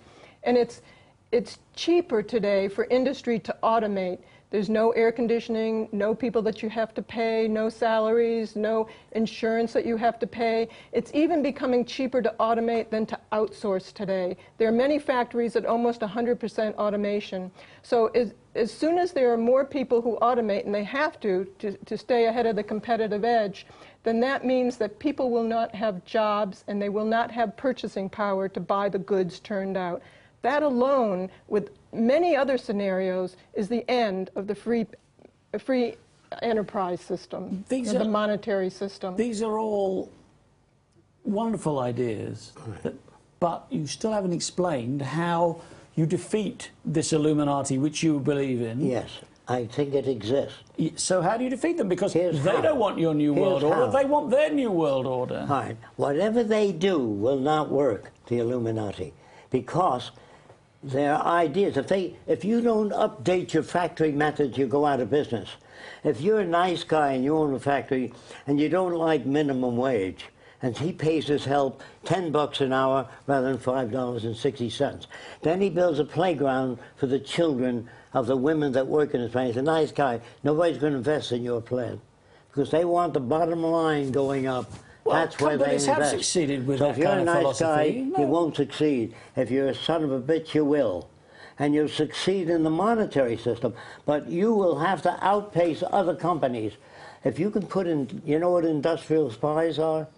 Speaker 3: and it's cheaper today for industry to automate. There's no air conditioning, no people that you have to pay, no salaries, no insurance that you have to pay. It's even becoming cheaper to automate than to outsource today. There are many factories at almost 100% automation. So as soon as there are more people who automate, and they have to stay ahead of the competitive edge, then that means that people will not have jobs and they will not have purchasing power to buy the goods turned out. That alone, with many other scenarios, is the end of the free enterprise system, the monetary system.
Speaker 1: These are all wonderful ideas, but you still haven't explained how you defeat this Illuminati, which you believe in.
Speaker 2: Yes, I think it exists.
Speaker 1: So how do you defeat them? Because they don't want your new world order, they want their new world order.
Speaker 2: All right, whatever they do will not work, the Illuminati, because their ideas, if you don't update your factory methods, you go out of business. If you're a nice guy and you own a factory and you don't like minimum wage, and he pays his help $10 an hour rather than $5.60, then he builds a playground for the children of the women that work in his plant. He's a nice guy. Nobody's going to invest in your plant because they want the bottom line going up.
Speaker 1: Well,
Speaker 2: that's where they invest.
Speaker 1: Have succeeded with
Speaker 2: so
Speaker 1: that
Speaker 2: if you're
Speaker 1: kind
Speaker 2: a
Speaker 1: of
Speaker 2: nice guy,
Speaker 1: philosophy,
Speaker 2: you won't succeed. If you're a son of a bitch, you will. And you'll succeed in the monetary system. But you will have to outpace other companies. If you can put in, you know what industrial spies are?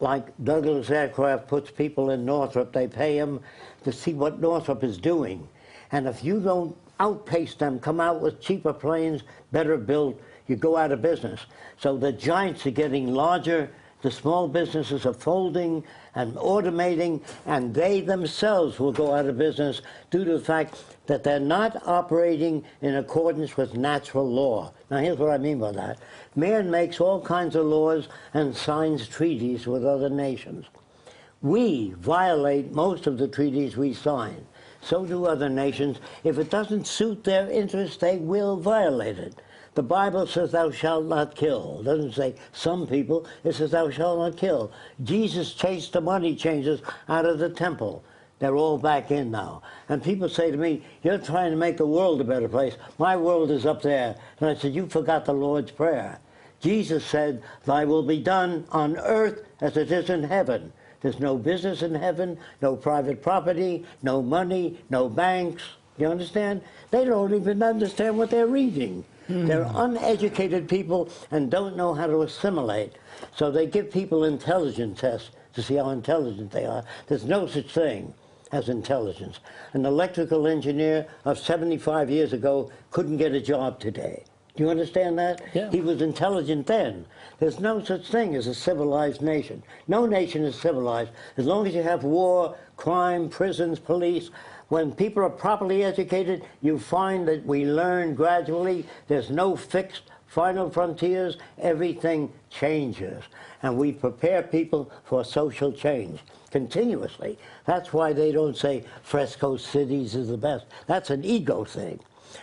Speaker 2: Like Douglas Aircraft puts people in Northrop, they pay them to see what Northrop is doing. And if you don't outpace them, come out with cheaper planes, better built, you go out of business. So the giants are getting larger, the small businesses are folding and automating, and they themselves will go out of business due to the fact that they're not operating in accordance with natural law. Now here's what I mean by that. Man makes all kinds of laws and signs treaties with other nations. We violate most of the treaties we sign. So do other nations. If it doesn't suit their interests, they will violate it. The Bible says thou shalt not kill. It doesn't say some people, it says thou shalt not kill. Jesus chased the money changers out of the temple. They're all back in now. And people say to me, you're trying to make the world a better place. My world is up there. And I said, you forgot the Lord's Prayer. Jesus said, thy will be done on earth as it is in heaven. There's no business in heaven, no private property, no money, no banks. You understand? They don't even understand what they're reading. They're uneducated people and don't know how to assimilate. So they give people intelligence tests to see how intelligent they are. There's no such thing as intelligence. An electrical engineer of 75 years ago couldn't get a job today. Do you understand that?
Speaker 1: Yeah.
Speaker 2: He was intelligent then. There's no such thing as a civilized nation. No nation is civilized. As long as you have war, crime, prisons, police, when people are properly educated, you find that we learn gradually. There's no fixed final frontiers. Everything changes. And we prepare people for social change continuously. That's why they don't say Fresco cities is the best. That's an ego thing.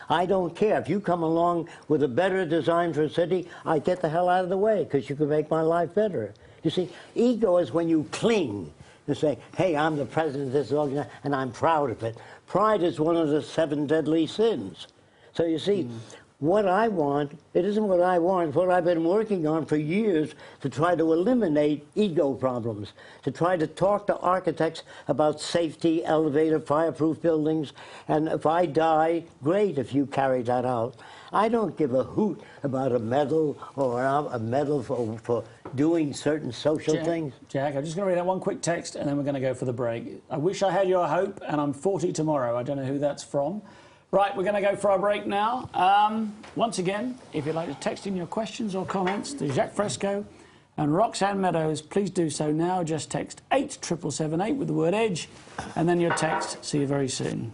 Speaker 2: I don't care. If you come along with a better design for a city, I get the hell out of the way because you can make my life better. You see, ego is when you cling and say, hey, I'm the president of this organization, and I'm proud of it. Pride is one of the 7 deadly sins. So you see, what I want, it isn't what I want, it's what I've been working on for years to try to eliminate ego problems, to try to talk to architects about safety, elevator, fireproof buildings, and if I die, great if you carry that out. I don't give a hoot about a medal or a medal for doing certain social things.
Speaker 1: Jack, I'm just going to read out one quick text and then we're going to go for the break. I wish I had your hope and I'm 40 tomorrow. I don't know who that's from. Right, we're going to go for our break now. Once again, if you'd like to text in your questions or comments to Jacque Fresco and Roxanne Meadows, please do so now. Just text 87778 with the word EDGE and then your text. See you very soon.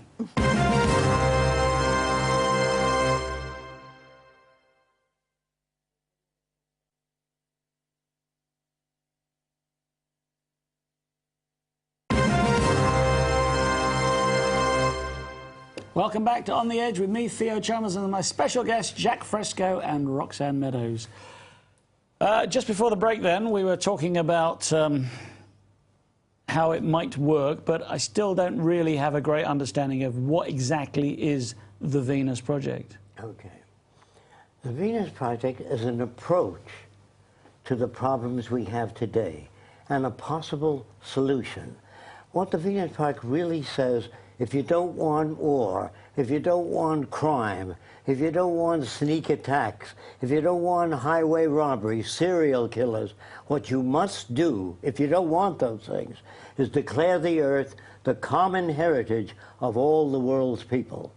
Speaker 1: Welcome back to On the Edge with me, Theo Chalmers, and my special guests, Jacque Fresco and Roxanne Meadows. Just before the break then, we were talking about how it might work, but I still don't really have a great understanding of what exactly is the Venus Project.
Speaker 2: Okay. The Venus Project is an approach to the problems we have today and a possible solution. What the Venus Project really says, if you don't want war, if you don't want crime, if you don't want sneak attacks, if you don't want highway robberies, serial killers, what you must do, if you don't want those things, is declare the earth the common heritage of all the world's people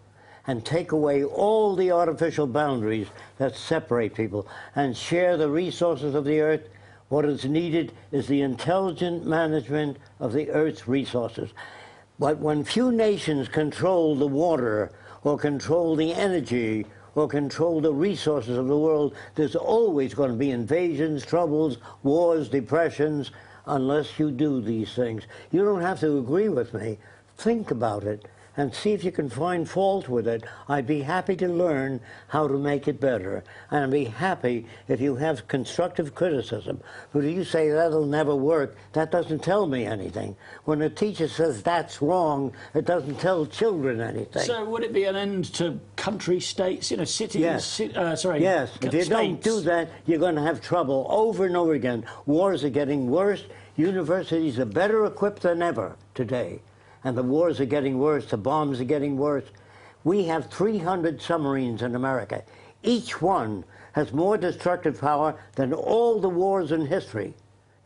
Speaker 2: and take away all the artificial boundaries that separate people and share the resources of the earth. What is needed is the intelligent management of the earth's resources. But when few nations control the water or control the energy or control the resources of the world, there's always going to be invasions, troubles, wars, depressions, unless you do these things. You don't have to agree with me. Think about it and see if you can find fault with it. I'd be happy to learn how to make it better. And I'd be happy if you have constructive criticism. But if you say that'll never work, that doesn't tell me anything. When a teacher says that's wrong, it doesn't tell children anything.
Speaker 1: So would it be an end to country, states, you know, cities?
Speaker 2: Yes.
Speaker 1: Sorry.
Speaker 2: Yes. If you
Speaker 1: states.
Speaker 2: don't do that, you're going to have trouble over and over again. Wars are getting worse. Universities are better equipped than ever today. And the wars are getting worse, the bombs are getting worse. We have 300 submarines in America. Each one has more destructive power than all the wars in history.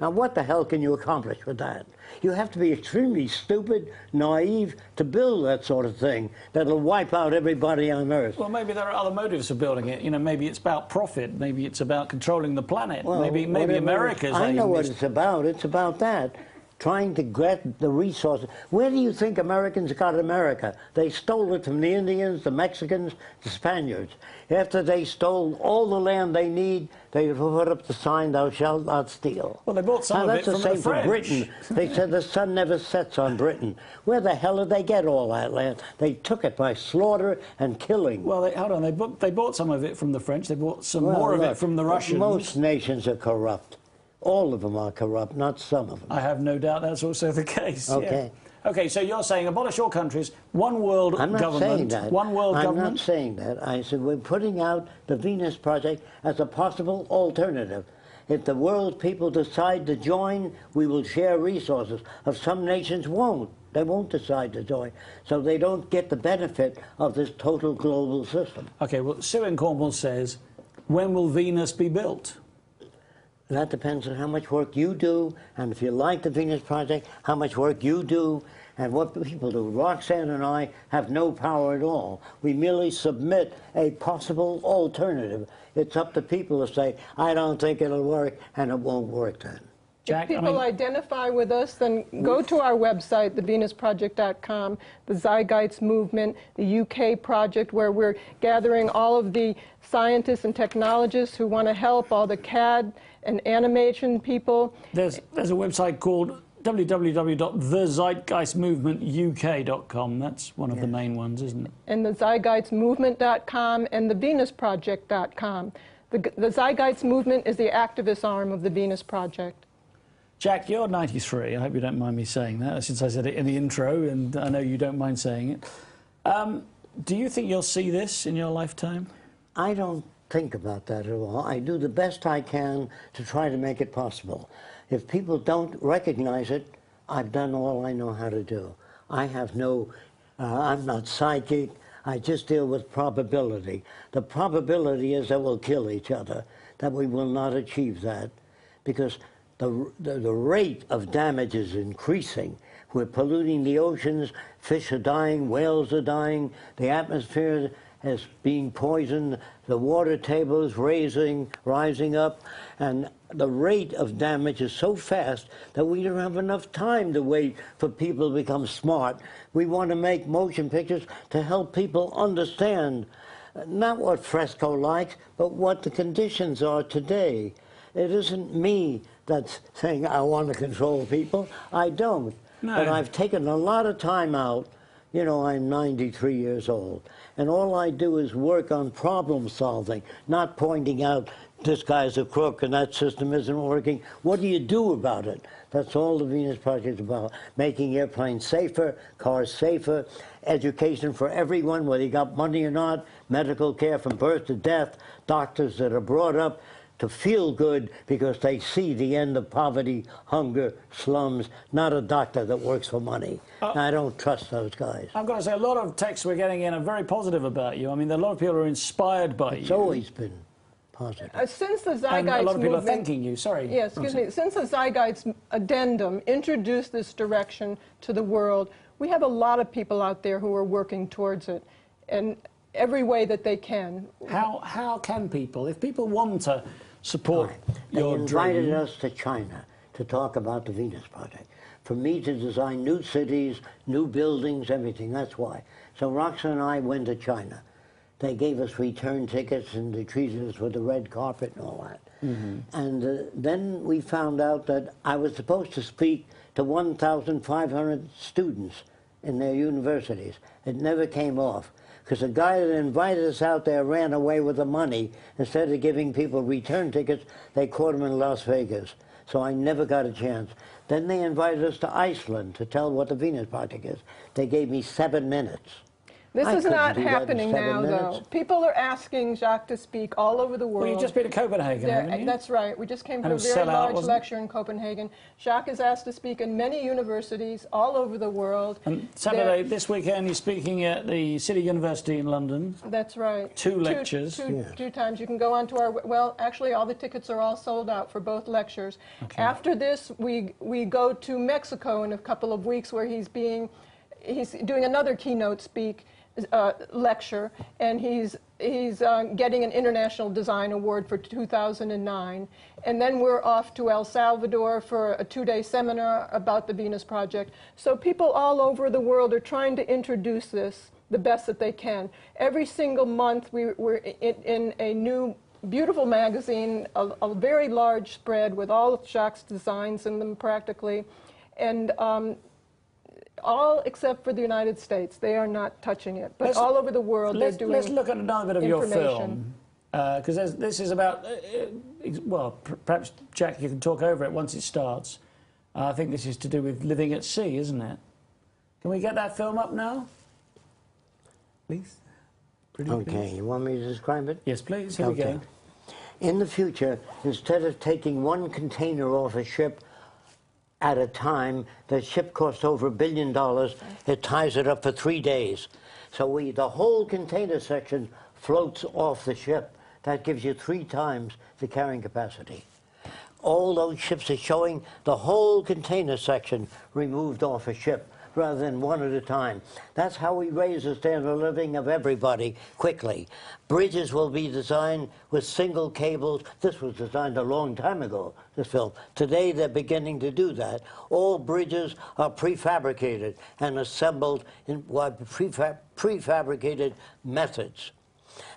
Speaker 2: Now, what the hell can you accomplish with that? You have to be extremely stupid, naive, to build that sort of thing that'll wipe out everybody on Earth.
Speaker 1: Well, maybe there are other motives for building it. You know, maybe it's about profit. Maybe it's about controlling the planet.
Speaker 2: Well,
Speaker 1: maybe America's
Speaker 2: I know
Speaker 1: aim
Speaker 2: what
Speaker 1: is...
Speaker 2: it's about. It's about that. Trying to get the resources. Where do you think Americans got America? They stole it from the Indians, the Mexicans, the Spaniards. After they stole all the land they need, they put up the sign, "Thou shalt not steal."
Speaker 1: Well, they bought some of it from the French.
Speaker 2: That's the same for Britain. They said the sun never sets on Britain. Where the hell did they get all that land? They took it by slaughter and killing.
Speaker 1: Well, hold on. They bought some of it from the French. They bought some more of it from the Russians.
Speaker 2: Most nations are corrupt. All of them are corrupt, not some of them.
Speaker 1: I have no doubt that's also the case.
Speaker 2: Okay.
Speaker 1: Yeah. Okay, so you're saying abolish all countries, one world government.
Speaker 2: I'm not saying that.
Speaker 1: One world government.
Speaker 2: I'm not saying that. I said we're putting out the Venus Project as a possible alternative. If the world people decide to join, we will share resources. If some nations won't, they won't decide to join. So they don't get the benefit of this total global system.
Speaker 1: Okay, well, Sue in Cornwall says, when will Venus be built?
Speaker 2: That depends on how much work you do, and if you like the Venus Project, how much work you do, and what people do. Roxanne and I have no power at all. We merely submit a possible alternative. It's up to people to say, I don't think it'll work, and it won't work then.
Speaker 1: Jacque,
Speaker 3: If people identify with us, then go to our website, thevenusproject.com, the Zeitgeist Movement, the UK project, where we're gathering all of the scientists and technologists who want to help, all the CAD and animation people.
Speaker 1: There's a website called www.thezeitgeistmovementuk.com. That's one of the main ones, isn't it?
Speaker 3: And the zeitgeistmovement.com and the venusproject.com. The Zeitgeist Movement is the activist arm of the Venus Project.
Speaker 1: Jacque, you're 93. I hope you don't mind me saying that, since I said it in the intro, and I know you don't mind saying it. Do you think you'll see this in your lifetime?
Speaker 2: I don't think about that at all. I do the best I can to try to make it possible. If people don't recognize it, I've done all I know how to do. I have no, I'm not psychic. I just deal with probability. The probability is that we'll kill each other, that we will not achieve that, because the rate of damage is increasing. We're polluting the oceans, fish are dying, whales are dying, the atmosphere is being poisoned, the water table is rising up, and the rate of damage is so fast that we don't have enough time to wait for people to become smart. We want to make motion pictures to help people understand not what Fresco likes, but what the conditions are today. It isn't me that's saying I want to control people. I don't. No. But I've taken a lot of time out. You know, I'm 93 years old, and all I do is work on problem solving, not pointing out this guy's a crook and that system isn't working. What do you do about it? That's all the Venus Project is about. Making airplanes safer, cars safer, education for everyone, whether you got money or not, medical care from birth to death, doctors that are brought up to feel good because they see the end of poverty, hunger, slums, not a doctor that works for money. I don't trust those guys.
Speaker 1: I've got to say, a lot of texts we're getting in are very positive about you. I mean, a lot of people are inspired by you.
Speaker 2: It's always been positive.
Speaker 3: Since the Zeitgeist
Speaker 1: And a lot of people are
Speaker 3: movement,
Speaker 1: thanking you. Sorry.
Speaker 3: yes, excuse me. Since the Zeitgeist addendum introduced this direction to the world, we have a lot of people out there who are working towards it in every way that they can.
Speaker 1: How can people, if people want to support
Speaker 2: They
Speaker 1: your
Speaker 2: invited
Speaker 1: dream?
Speaker 2: us to China to talk about the Venus Project, for me to design new cities, new buildings, everything. That's why. So Roxanne and I went to China. They gave us return tickets and they treated us with the red carpet and all that. And then we found out that I was supposed to speak to 1,500 students in their universities. It never came off, because the guy that invited us out there ran away with the money. Instead of giving people return tickets, they caught him in Las Vegas. So I never got a chance. Then they invited us to Iceland to tell what the Venus Project is. They gave me 7 minutes.
Speaker 3: This
Speaker 2: I
Speaker 3: is
Speaker 2: couldn't
Speaker 3: not
Speaker 2: do that in
Speaker 3: happening
Speaker 2: 7
Speaker 3: now,
Speaker 2: minutes.
Speaker 3: though. People are asking Jacque to speak all over the world.
Speaker 1: Well, you've just been to Copenhagen, haven't you?
Speaker 3: That's right. We just came
Speaker 1: And
Speaker 3: to a
Speaker 1: it was
Speaker 3: very
Speaker 1: sellout,
Speaker 3: large
Speaker 1: wasn't it?
Speaker 3: lecture in Copenhagen. Jacque is asked to speak in many universities all over the world.
Speaker 1: And Saturday, this weekend, you're speaking at the City University in London.
Speaker 3: That's right.
Speaker 1: Two lectures.
Speaker 3: Two times. You can go onto our, well, actually all the tickets are all sold out for both lectures. Okay. After this, we go to Mexico in a couple of weeks, where he's doing another keynote lecture, and he's getting an International Design Award for 2009. And then we're off to El Salvador for a 2-day seminar about the Venus Project. So people all over the world are trying to introduce this the best that they can. Every single month we're in a new beautiful magazine, a very large spread with all of Jacque's designs in them practically. And all except for the United States. They are not touching it. But all over the world, they're doing
Speaker 1: Let's look at another bit of your film. Because this is about, well, perhaps, Jacque, you can talk over it once it starts. I think this is to do with living at sea, isn't it? Can we get that film up now? Please?
Speaker 2: Okay, you want me to describe it?
Speaker 1: Yes, please. Here we go.
Speaker 2: In the future, instead of taking one container off a ship at a time, the ship costs over $1 billion. It ties it up for 3 days. So the whole container section floats off the ship. That gives you 3 times the carrying capacity. All those ships are showing the whole container section removed off a ship, rather than one at a time. That's how we raise the standard of living of everybody quickly. Bridges will be designed with single cables. This was designed a long time ago, this film. Today they're beginning to do that. All bridges are prefabricated and assembled in prefabricated methods.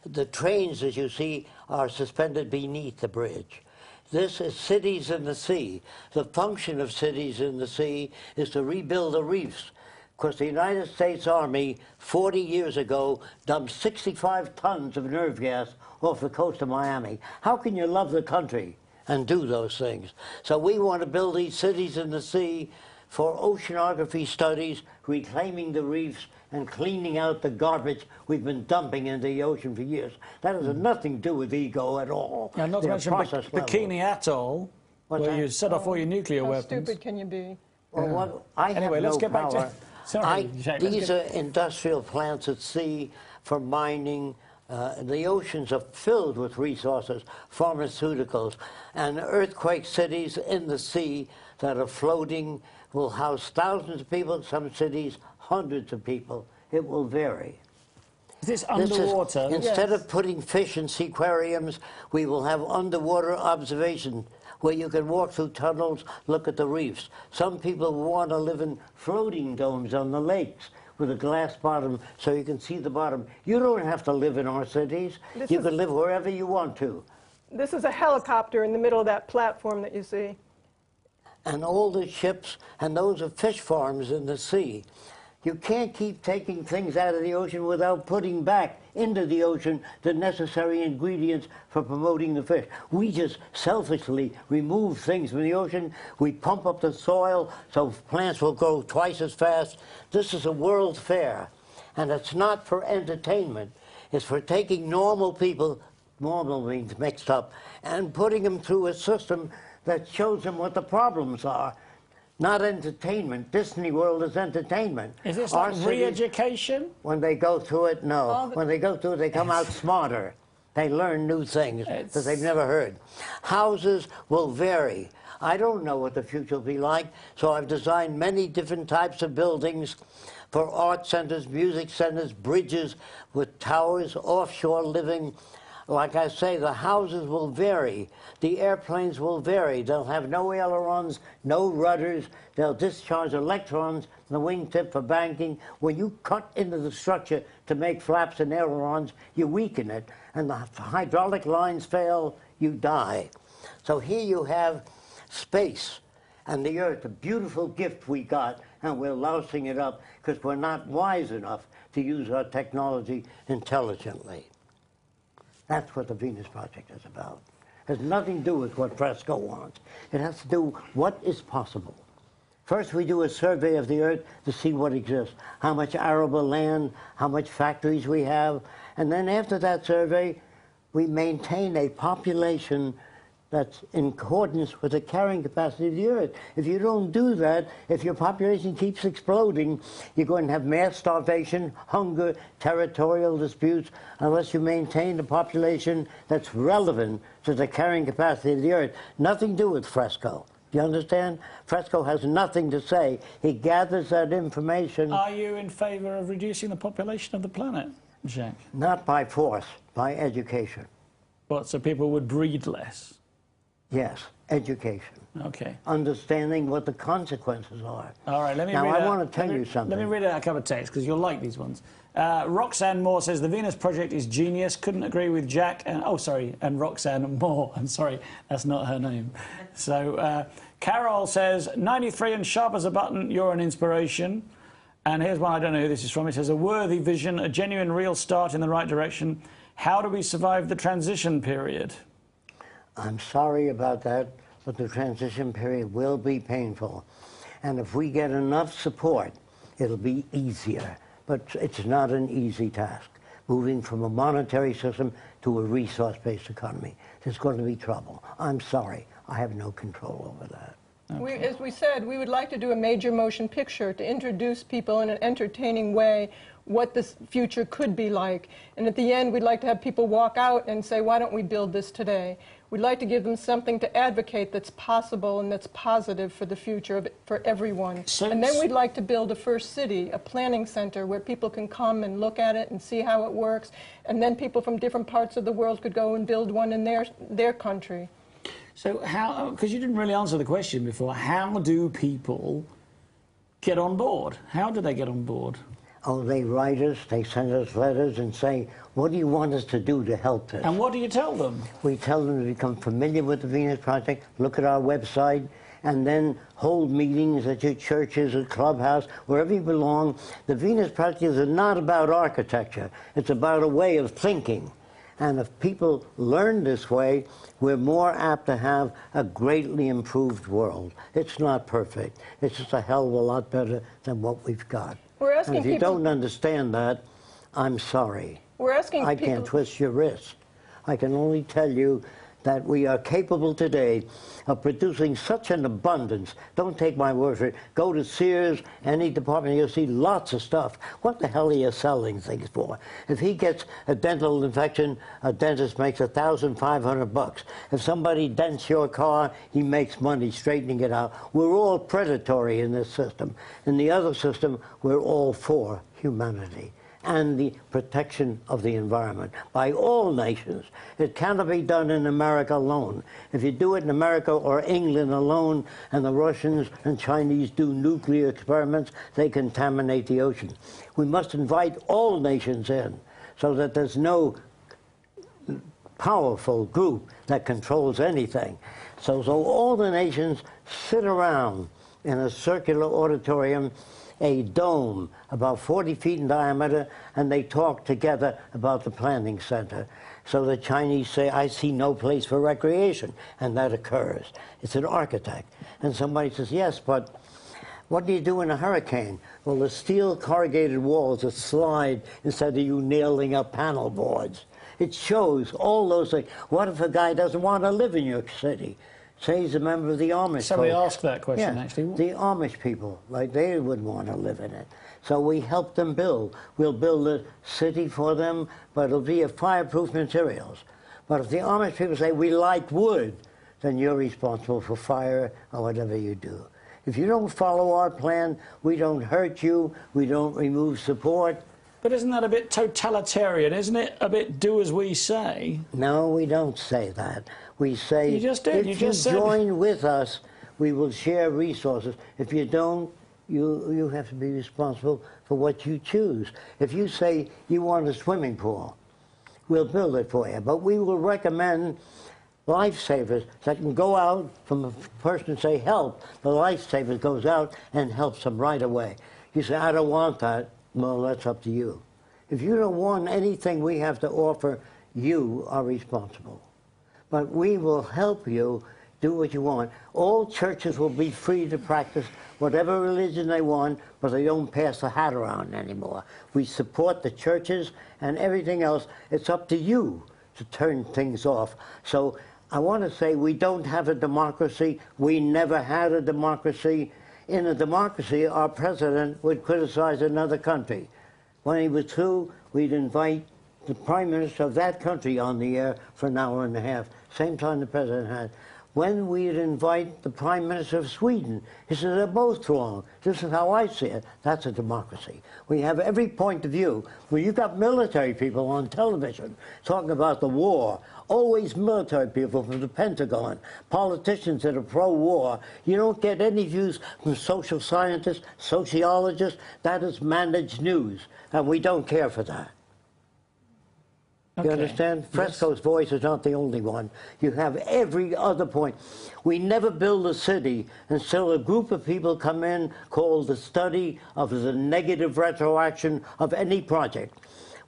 Speaker 2: The trains, as you see, are suspended beneath the bridge. This is cities in the sea. The function of cities in the sea is to rebuild the reefs. Because the United States Army, 40 years ago, dumped 65 tons of nerve gas off the coast of Miami. How can you love the country and do those things? So we want to build these cities in the sea for oceanography studies, reclaiming the reefs, and cleaning out the garbage we've been dumping into the ocean for years. That has nothing to do with ego at all.
Speaker 1: And not to mention Bikini Atoll, where you set off all your nuclear weapons.
Speaker 3: How stupid can you be?
Speaker 2: Well, I have
Speaker 1: anyway, let's
Speaker 2: no
Speaker 1: get back
Speaker 2: power.
Speaker 1: to... Sorry, Jacque,
Speaker 2: These are industrial plants at sea for mining. The oceans are filled with resources, pharmaceuticals, and earthquake cities in the sea that are floating will house thousands of people, some cities hundreds of people. It will vary.
Speaker 1: Is this underwater?
Speaker 2: Instead of putting fish in seaquariums, we will have underwater observation where you can walk through tunnels, look at the reefs. Some people want to live in floating domes on the lakes with a glass bottom so you can see the bottom. You don't have to live in our cities. You can live wherever you want to.
Speaker 3: This is a helicopter in the middle of that platform that you see.
Speaker 2: And all the ships, and those are fish farms in the sea. You can't keep taking things out of the ocean without putting back into the ocean the necessary ingredients for promoting the fish. We just selfishly remove things from the ocean. We pump up the soil so plants will grow twice as fast. This is a world fair, and it's not for entertainment. It's for taking normal people, normal means mixed up, and putting them through a system that shows them what the problems are. Not entertainment. Disney World is entertainment.
Speaker 1: Is this like re-education?
Speaker 2: When they go through it, no. When they go through it, they come out smarter. They learn new things that they've never heard. Houses will vary. I don't know what the future will be like, so I've designed many different types of buildings for art centers, music centers, bridges with towers, offshore living. Like I say, the houses will vary. The airplanes will vary. They'll have no ailerons, no rudders. They'll discharge electrons from the wingtip for banking. When you cut into the structure to make flaps and ailerons, you weaken it. And the hydraulic lines fail, you die. So here you have space and the earth, a beautiful gift we got, and we're lousing it up because we're not wise enough to use our technology intelligently. That's what the Venus Project is about. It has nothing to do with what Fresco wants. It has to do what is possible. First, we do a survey of the Earth to see what exists, how much arable land, how much factories we have, and then after that survey, we maintain a population that's in accordance with the carrying capacity of the Earth. If you don't do that, if your population keeps exploding, you're going to have mass starvation, hunger, territorial disputes, unless you maintain a population that's relevant to the carrying capacity of the Earth. Nothing to do with Fresco. Do you understand? Fresco has nothing to say. He gathers that information.
Speaker 1: Are you in favor of reducing the population of the planet, Jacque?
Speaker 2: Not by force, by education.
Speaker 1: What, so people would breed less?
Speaker 2: Yes, education.
Speaker 1: Okay.
Speaker 2: Understanding what the consequences are.
Speaker 1: All right, let me
Speaker 2: now,
Speaker 1: read
Speaker 2: I want to tell you something.
Speaker 1: Let me read out a couple of texts, because you'll like these ones. Roxanne Moore says, the Venus Project is genius. Couldn't agree with Jacque. And, oh, sorry, and Roxanne Moore. I'm sorry, that's not her name. So, Carol says, 93 and sharp as a button, you're an inspiration. And here's one, I don't know who this is from. It says, a worthy vision, a genuine, real start in the right direction. How do we survive the transition period?
Speaker 2: I'm sorry about that, but the transition period will be painful. And if we get enough support, it'll be easier. But it's not an easy task, moving from a monetary system to a resource-based economy. There's going to be trouble. I'm sorry. I have no control over that.
Speaker 3: Okay. As we said, we would like to do a major motion picture to introduce people in an entertaining way what this future could be like. And at the end, we'd like to have people walk out and say, why don't we build this today? We'd like to give them something to advocate that's possible and that's positive for the future for everyone. And then we'd like to build a first city, a planning center where people can come and look at it and see how it works. And then people from different parts of the world could go and build one in their country.
Speaker 1: So how, because you didn't really answer the question before, how do people get on board? How do they get on board?
Speaker 2: Oh, they write us, they send us letters and say, what do you want us to do to help this?
Speaker 1: And what do you tell them?
Speaker 2: We tell them to become familiar with the Venus Project, look at our website, and then hold meetings at your churches or clubhouse, wherever you belong. The Venus Project is not about architecture. It's about a way of thinking. And if people learn this way, we're more apt to have a greatly improved world. It's not perfect. It's just a hell of a lot better than what we've got.
Speaker 3: We're asking
Speaker 2: and if you
Speaker 3: people,
Speaker 2: don't understand that, I'm sorry.
Speaker 3: We're asking
Speaker 2: I
Speaker 3: people,
Speaker 2: can't twist your wrist. I can only tell you that we are capable today of producing such an abundance. Don't take my word for it. Go to Sears, any department, you'll see lots of stuff. What the hell are you selling things for? If he gets a dental infection, a dentist makes $1,500. If somebody dents your car, he makes money straightening it out. We're all predatory in this system. In the other system, we're all for humanity and the protection of the environment by all nations. It cannot be done in America alone. If you do it in America or England alone, and the Russians and Chinese do nuclear experiments, they contaminate the ocean. We must invite all nations in so that there's no powerful group that controls anything. So all the nations sit around in a circular auditorium, a dome about 40 feet in diameter, and they talk together about the planning center. So the Chinese say, I see no place for recreation, and that occurs. It's an architect. And somebody says, yes, but what do you do in a hurricane? Well, the steel corrugated walls that slide instead of you nailing up panel boards. It shows all those things. What if a guy doesn't want to live in your city? Say he's a member of the Amish.
Speaker 1: Somebody asked that question, actually.
Speaker 2: The Amish people, like, they wouldn't want to live in it. So we help them build. We'll build a city for them, but it'll be of fireproof materials. But if the Amish people say, we like wood, then you're responsible for fire or whatever you do. If you don't follow our plan, we don't hurt you, we don't remove support.
Speaker 1: But isn't that a bit totalitarian? Isn't it a bit do as we say?
Speaker 2: No, we don't say that. We say,
Speaker 1: you just did.
Speaker 2: If you join with us, we will share resources. If you don't, you have to be responsible for what you choose. If you say you want a swimming pool, we'll build it for you. But we will recommend lifesavers that can go out from a person and say, help. The lifesaver goes out and helps them right away. You say, I don't want that. Well, that's up to you. If you don't want anything we have to offer, you are responsible. But we will help you do what you want. All churches will be free to practice whatever religion they want, but they don't pass the hat around anymore. We support the churches and everything else. It's up to you to turn things off. So I want to say we don't have a democracy. We never had a democracy. In a democracy, our president would criticize another country. When he was through, we'd invite the prime minister of that country on the air for an hour and a half, same time the president had. When we'd invite the prime minister of Sweden, he said, they're both wrong. This is how I see it. That's a democracy. We have every point of view. Well, you've got military people on television talking about the war, always military people from the Pentagon, politicians that are pro-war. You don't get any views from social scientists, sociologists. That is managed news, and we don't care for that. You understand? Fresco's voice is not the only one. You have every other point. We never build a city until a group of people come in called the study of the negative retroaction of any project.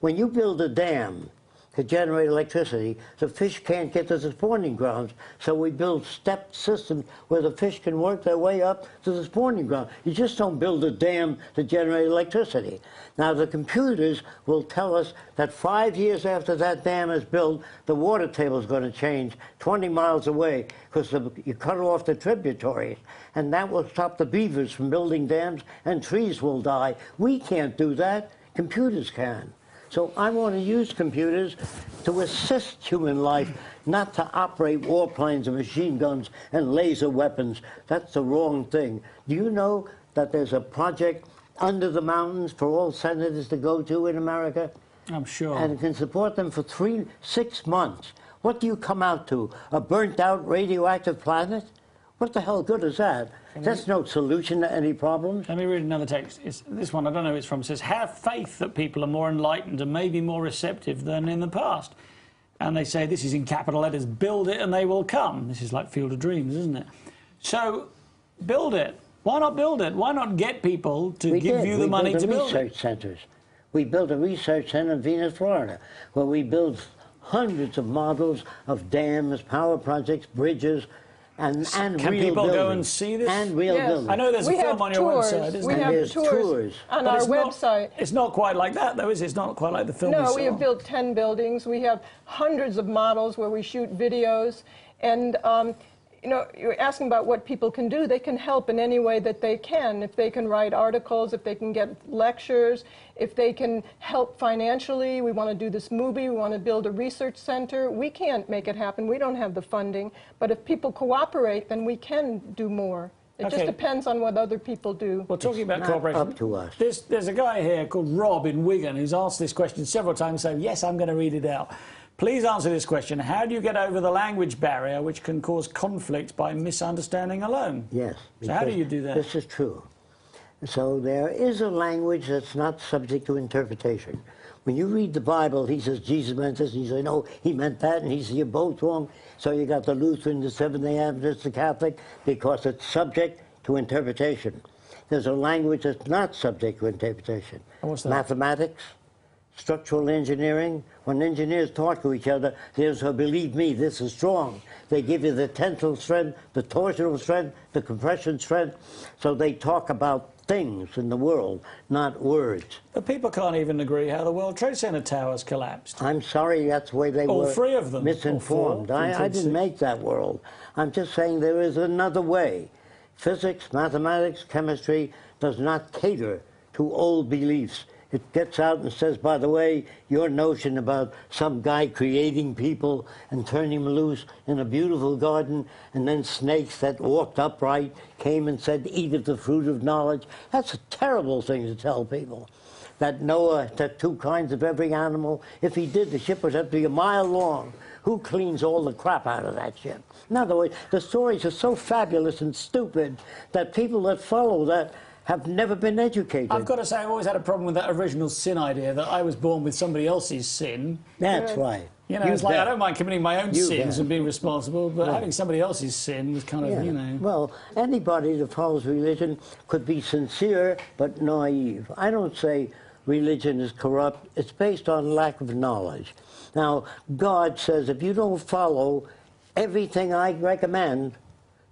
Speaker 2: When you build a dam to generate electricity, the fish can't get to the spawning grounds, so we build stepped systems where the fish can work their way up to the spawning ground. You just don't build a dam to generate electricity. Now, the computers will tell us that 5 years after that dam is built, the water table is going to change 20 miles away because you cut off the tributaries, and that will stop the beavers from building dams, and trees will die. We can't do that. Computers can. So I want to use computers to assist human life, not to operate warplanes and machine guns and laser weapons. That's the wrong thing. Do you know that there's a project under the mountains for all senators to go to in America?
Speaker 1: I'm sure.
Speaker 2: And it can support them for 6 months. What do you come out to? A burnt-out radioactive planet? What the hell good is that? That's no solution to any problems.
Speaker 1: Let me read another text. This one, I don't know who it's from, says, have faith that people are more enlightened and maybe more receptive than in the past. And they say, this is in capital letters, build it and they will come. This is like Field of Dreams, isn't it? So, build it. Why not build it? Why not get people to give you the money to build it?
Speaker 2: We built research centers. We built a research center in Venus, Florida, where we built hundreds of models of dams, power projects, bridges, and
Speaker 1: Can
Speaker 2: real
Speaker 1: people
Speaker 2: buildings.
Speaker 1: go and see this?
Speaker 2: And real buildings.
Speaker 1: I know there's a film on your website, isn't
Speaker 3: we
Speaker 1: there?
Speaker 3: have tours on our website.
Speaker 1: It's not quite like that, though, is it? It's not quite like the film we
Speaker 3: No,
Speaker 1: saw.
Speaker 3: we have built 10 buildings. We have hundreds of models where we shoot videos. And, you know, you're asking about what people can do. They can help in any way that they can. If they can write articles, if they can get lectures, if they can help financially. We want to do this movie. We want to build a research center. We can't make it happen. We don't have the funding. But if people cooperate, then we can do more. It just depends on what other people do.
Speaker 1: Well, talking about cooperation,
Speaker 2: up to us.
Speaker 1: There's a guy here called Rob in Wigan who's asked this question several times, so yes, I'm going to read it out. Please answer this question. How do you get over the language barrier which can cause conflict by misunderstanding alone?
Speaker 2: Yes.
Speaker 1: So how do you do that?
Speaker 2: This is true. So there is a language that's not subject to interpretation. When you read the Bible, he says Jesus meant this, and you say, no, he meant that, and he says, you're both wrong. So you got the Lutheran, the Seventh-day Adventist, the Catholic, because it's subject to interpretation. There's a language that's not subject to interpretation.
Speaker 1: What's that?
Speaker 2: Mathematics, structural engineering. When engineers talk to each other, there's a believe me, this is strong. They give you the tensile strength, the torsional strength, the compression strength. So they talk about things in the world, not words.
Speaker 1: But people can't even agree how the World Trade Center towers collapsed.
Speaker 2: I'm sorry, that's the way they
Speaker 1: All
Speaker 2: were
Speaker 1: three of them.
Speaker 2: misinformed. I didn't make that world. I'm just saying there is another way. Physics, mathematics, chemistry does not cater to old beliefs. It gets out and says, by the way, your notion about some guy creating people and turning them loose in a beautiful garden, and then snakes that walked upright came and said, eat of the fruit of knowledge. That's a terrible thing to tell people. That Noah took 2 kinds of every animal. If he did, the ship would have to be a mile long. Who cleans all the crap out of that ship? In other words, the stories are so fabulous and stupid that people that follow that have never been educated.
Speaker 1: I've got to say, I've always had a problem with that original sin idea, that I was born with somebody else's sin.
Speaker 2: That's right.
Speaker 1: You know, it's like,
Speaker 2: bet.
Speaker 1: I don't mind committing my own sins and being responsible, but
Speaker 2: Right.
Speaker 1: having somebody else's sin was kind of, you know...
Speaker 2: Well, anybody that follows religion could be sincere but naive. I don't say religion is corrupt. It's based on lack of knowledge. Now, God says if you don't follow everything I recommend,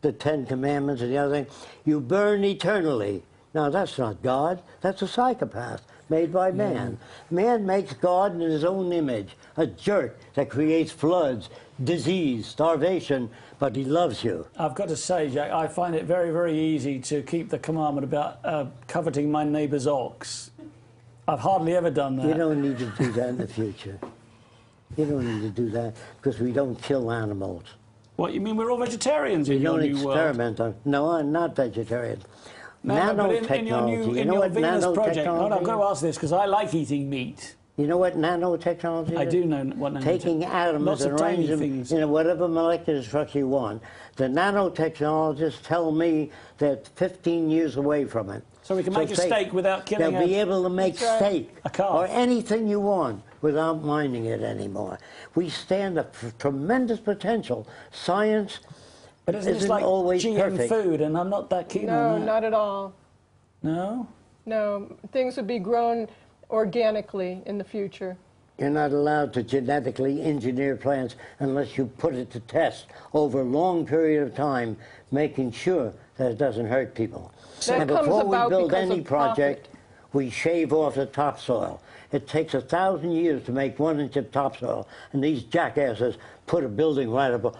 Speaker 2: the 10 Commandments and the other thing, you burn eternally. Now, that's not God. That's a psychopath made by man. Man makes God in his own image, a jerk that creates floods, disease, starvation, but he loves you.
Speaker 1: I've got to say, Jack, I find it very, very easy to keep the commandment about coveting my neighbour's ox. I've hardly ever done that.
Speaker 2: You don't need to do that in the future. You don't need to do that because we don't kill animals.
Speaker 1: What, you mean we're all vegetarians in your
Speaker 2: You
Speaker 1: new
Speaker 2: don't
Speaker 1: world?
Speaker 2: experiment on... No, I'm not vegetarian.
Speaker 1: No, but in your new,
Speaker 2: you
Speaker 1: in
Speaker 2: know
Speaker 1: your
Speaker 2: what
Speaker 1: Venus project...
Speaker 2: nanotechnology
Speaker 1: Hold on, I've got to
Speaker 2: is?
Speaker 1: ask this, because I like eating meat.
Speaker 2: You know what nanotechnology is?
Speaker 1: I do know what nanotechnology is.
Speaker 2: Taking atoms
Speaker 1: Lots
Speaker 2: and
Speaker 1: of tiny
Speaker 2: arrange them
Speaker 1: things.
Speaker 2: in whatever molecular structure you want. The nanotechnologists tell me they're 15 years away from it.
Speaker 1: So we can make a steak without killing
Speaker 2: They'll be able to make steak
Speaker 1: a calf.
Speaker 2: or anything you want without mining it anymore. We stand a tremendous potential. Science
Speaker 1: But isn't
Speaker 2: isn't
Speaker 1: it like
Speaker 2: always
Speaker 1: GM
Speaker 2: perfect.
Speaker 1: food, and I'm not that keen on
Speaker 3: No,
Speaker 1: that.
Speaker 3: not at all.
Speaker 1: No?
Speaker 3: No, things would be grown organically in the future.
Speaker 2: You're not allowed to genetically engineer plants unless you put it to test over a long period of time, making sure that it doesn't hurt people.
Speaker 3: That
Speaker 2: and
Speaker 3: comes
Speaker 2: before we
Speaker 3: about
Speaker 2: build
Speaker 3: because
Speaker 2: any
Speaker 3: of
Speaker 2: project,
Speaker 3: profit.
Speaker 2: we shave off the topsoil. It takes 1,000 years to make 1 inch of topsoil, and these jackasses put a building right above.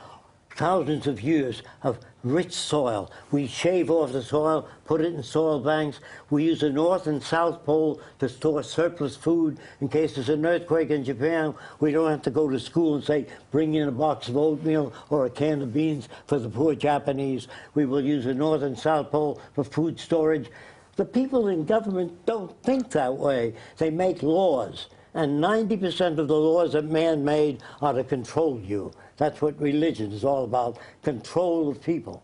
Speaker 2: Thousands of years of rich soil. We shave off the soil, put it in soil banks. We use the North and South Pole to store surplus food in case there's an earthquake in Japan. We don't have to go to school and say, bring in a box of oatmeal or a can of beans for the poor Japanese. We will use the North and South Pole for food storage. The people in government don't think that way. They make laws. And 90% of the laws that man made are to control you. That's what religion is all about, control of people.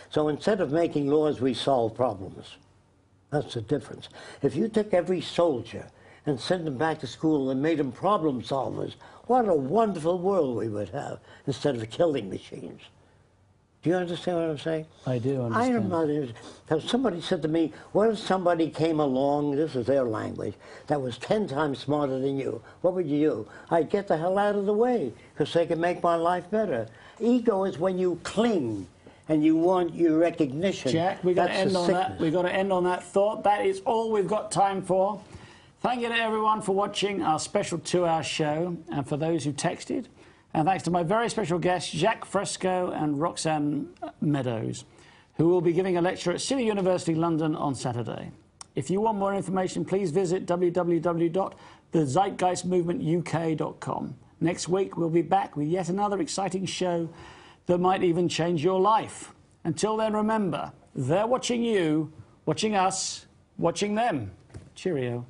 Speaker 2: So instead of making laws, we solve problems. That's the difference. If you took every soldier and sent them back to school and made them problem solvers, what a wonderful world we would have instead of killing machines. Do you understand what I'm saying?
Speaker 1: I do understand.
Speaker 2: I am not interested. Because somebody said to me, what if somebody came along, this is their language, that was 10 times smarter than you? What would you do? I'd get the hell out of the way, because they can make my life better. Ego is when you cling and you want your recognition.
Speaker 1: Jack, we've got to end on that. We've got to end on that thought. That is all we've got time for. Thank you to everyone for watching our special 2-hour show, and for those who texted. And thanks to my very special guests, Jacque Fresco and Roxanne Meadows, who will be giving a lecture at City University London on Saturday. If you want more information, please visit www.thezeitgeistmovementuk.com. Next week, we'll be back with yet another exciting show that might even change your life. Until then, remember, they're watching you, watching us, watching them. Cheerio.